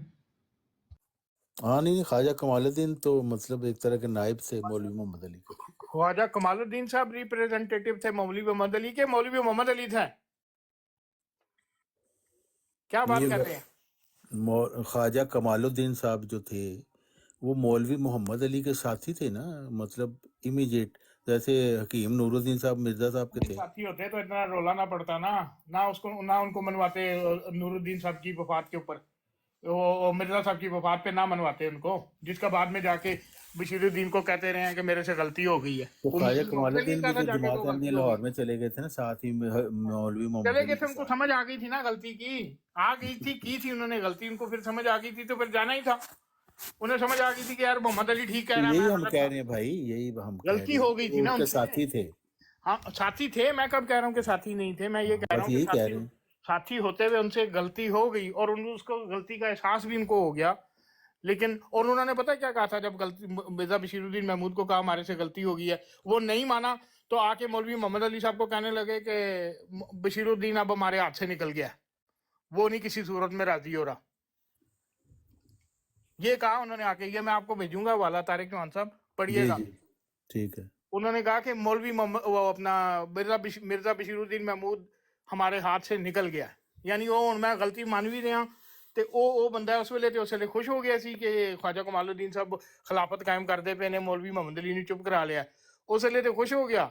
हाँ नहीं, ख्वाजा कमालुद्दीन तो मतलब एक तरह के नायब थे मौलवी मोहम्मद अली के। ख्वाजा कमालुद्दीन साहब रिप्रेजेंटेटिव थे मौलवी मोहम्मद अली के, मौलवी मोहम्मद अली थे। क्या बात कर रहे हैं? ख्वाजा कमालुद्दीन साहब जो थे वो मौलवी मोहम्मद अली के साथी थे ना, मतलब इमीडिएट, जैसे हकीम नूरुद्दीन साहब मिर्जा साहब के थे। साथी होते तो इतना रोला ना पड़ता ना उनको मनवाते नूरुद्दीन साहब की वफात के ऊपर, वो मिर्जा साहब की वफात पे ना मनवाते उनको, जिसका बाद में जाके बशीरुद्दीन को कहते रहे हैं कि मेरे से गलती हो गई है। तो ख्वाजा कमालुद्दीन भी जमात अहमदिया लाहौर में चले गए थे ना, साथ ही मौलवी मोहम्मद चले गए अली थे, उनको समझ आ गई थी ना गलती की, आ गई थी, की थी उन्होंने गलती, उनको फिर समझ आ गई थी तो फिर जाना ही था। उन्हें समझ आ गई थी कि यार मोहम्मद अली ठीक कह रहा है, यही हम कह रहे हैं भाई, यही हम गलती हो गई थी ना, उनके उनसे। साथी थे। हाँ साथी थे, मैं कब कह रहा हूँ कि साथी नहीं थे, मैं ये कह रहा हूँ यही कि कह रहे हैं। साथी होते हुए उनसे गलती हो गई और उसको गलती का एहसास भी उनको हो गया। लेकिन और उन्होंने पता क्या कहा था, जब गलती मिर्जा बशीरुद्दीन महमूद को कहा हमारे से गलती हो गई है, वो नहीं माना तो आके मौलवी मोहम्मद अली साहब को कहने लगे कि बशीरुद्दीन अब हमारे हाथ से निकल गया, वो नहीं किसी सूरत में राजी हो रहा। ये कहा उन्होंने आके, ये मैं आपको भेजूंगा वाला तारिक चौहान साहब, पढ़िएगा। ठीक है। उन्होंने कहा कि मौलवी मोहम्मद वो अपना मिर्जा बशीरुद्दीन महमूद हमारे हाथ से निकल गया, यानी वो हूँ मैं गलती मान भी रहा ਤੇ ਉਹ ਬੰਦਾ ਉਸ ਵੇਲੇ ਤੇ ਉਸ ਵੇਲੇ ਖੁਸ਼ ਹੋ ਗਿਆ ਸੀ ਕਿ ख्वाजा कमालुद्दीन ਸਾਹਿਬ ਖਿਲਾਫਤ ਕਾਇਮ ਕਰਦੇ ਪਏ ਨੇ, ਮੌਲਵੀ ਮੁਹੰਮਦ ਅਲੀ ਨੂੰ ਚੁੱਪ ਕਰਾ ਲਿਆ। ਉਸ ਵੇਲੇ ਤੇ ਖੁਸ਼ ਹੋ ਗਿਆ,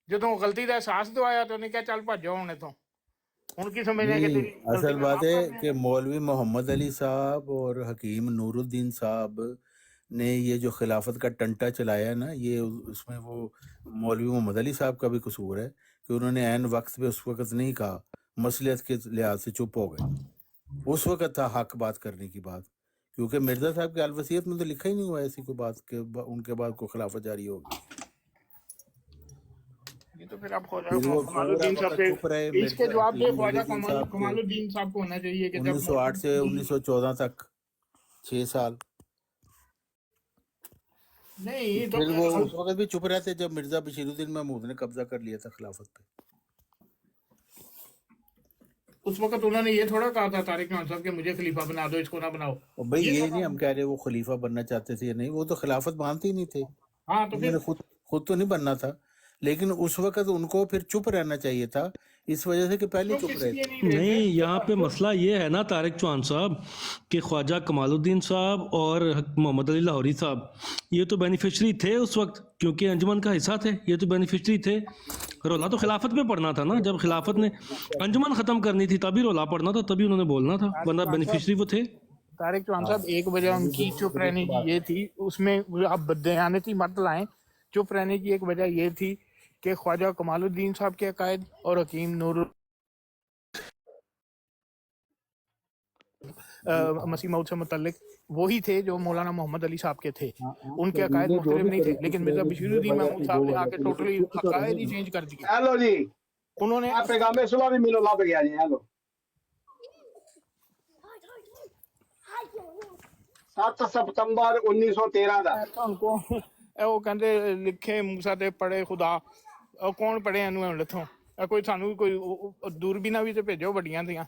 ਜਦੋਂ ਗਲਤੀ ਦਾ ਅਹਿਸਾਸ ਦਵਾਇਆ ਤਾਂ ਉਹਨੇ ਕਿਹਾ ਚੱਲ ਭੱਜੋ ਹੁਣ ਇਥੋਂ, ਹੁਣ ਕੀ ਸਮਝਿਆ ਕਿ तेरी असल बात है कि मौलवी मोहम्मद अली साहब और हकीम नूरुद्दीन साहब ने ये जो खिलाफत का टंटा चलाया ना, ये उसमें वो मौलवी मोहम्मद अली साहब का भी कसूर है कि उन्होंने ऐन वक्त पे उस वक्त नहीं कहा, मसलियत के लिहाज से चुप हो गए। उस वक्त था हक बात करने की बात, क्योंकि मिर्जा साहब के अलवसीयत में तो लिखा ही नहीं हुआ ऐसी कोई बात के उनके बाद कोई खिलाफत जारी होगी। ये तो फिर आप ख्वाजा कमालुद्दीन साहब से इसके जवाब दे, ख्वाजा कमालुद्दीन साहब को होना चाहिए कि 1908 से 1914 तक 6 साल नहीं, तो फिर वो उस वक्त भी चुप रहते जब मिर्जा बशीरुद्दीन महमूद ने कब्जा कर लिया था खिलाफत पे। उस वक्त उन्होंने ये थोड़ा कहा था तारिक चौहान साहब कि मुझे खलीफा बना दो, इसको ना बनाओ। और भाई ये नहीं हम कह रहे वो खलीफा बनना चाहते थे या नहीं, वो तो खिलाफत मानते ही नहीं थे। हाँ तो उन्होंने खुद तो नहीं बनना था, लेकिन उस वक्त उनको फिर चुप रहना चाहिए था, इस वजह से कि पहले चुप रहे थे। नहीं, यहाँ पे मसला ये है ना तारिक चौहान साहब कि ख्वाजा कमालुद्दीन साहब और मोहम्मद अली लाहौरी साहब ये तो बेनिफिशरी थे उस वक्त, क्योंकि अंजुमन का हिस्सा थे, ये तो बेनिफिशरी थे। रोला तो खिलाफत में पड़ना था ना, जब खिलाफत ने अंजुमन ख़त्म करनी थी तभी रोला पड़ना था, तभी उन्होंने बोलना था, वरना बेनिफिशरी वो थे। तारिक चौहान साहब एक वजह उनकी चुप रहने की ये थी, उसमें आप बदयानती मत लाएं, चुप रहने की एक वजह ये थी कि ख्वाजा कमालुद्दीन साहब के अकायद और हकीम नूर मसीह मौद से मुतल्लिक वही थे जो मौलाना मोहम्मद अली साहब के थे, उनके अकायद मुख्तलिफ नहीं थे। लेकिन मिर्जा बशीरुद्दीन महमूद साहब ने आके टोटली अकायद ही चेंज कर दिए। हेलो जी, उन्होंने पैगाम सुलह भी मिलो ला गया जी। हेलो 7 सितंबर 1913 ਦਾ उनको ਉਹ ਕਹਿੰਦੇ ਲਿਖੇ ਮੂਸਾ ਤੇ ਪੜੇ ਖੁਦਾ, ਉਹ ਕੌਣ ਪੜੇ ਇਹਨੂੰ ਹੁਣ ਲਿਥੋਂ, ਕੋਈ ਸਾਨੂੰ ਕੋਈ ਦੂਰਬੀਨਾਂ ਵੀ ਤੇ ਭੇਜੋ ਵੱਡੀਆਂ ਦੀਆਂ।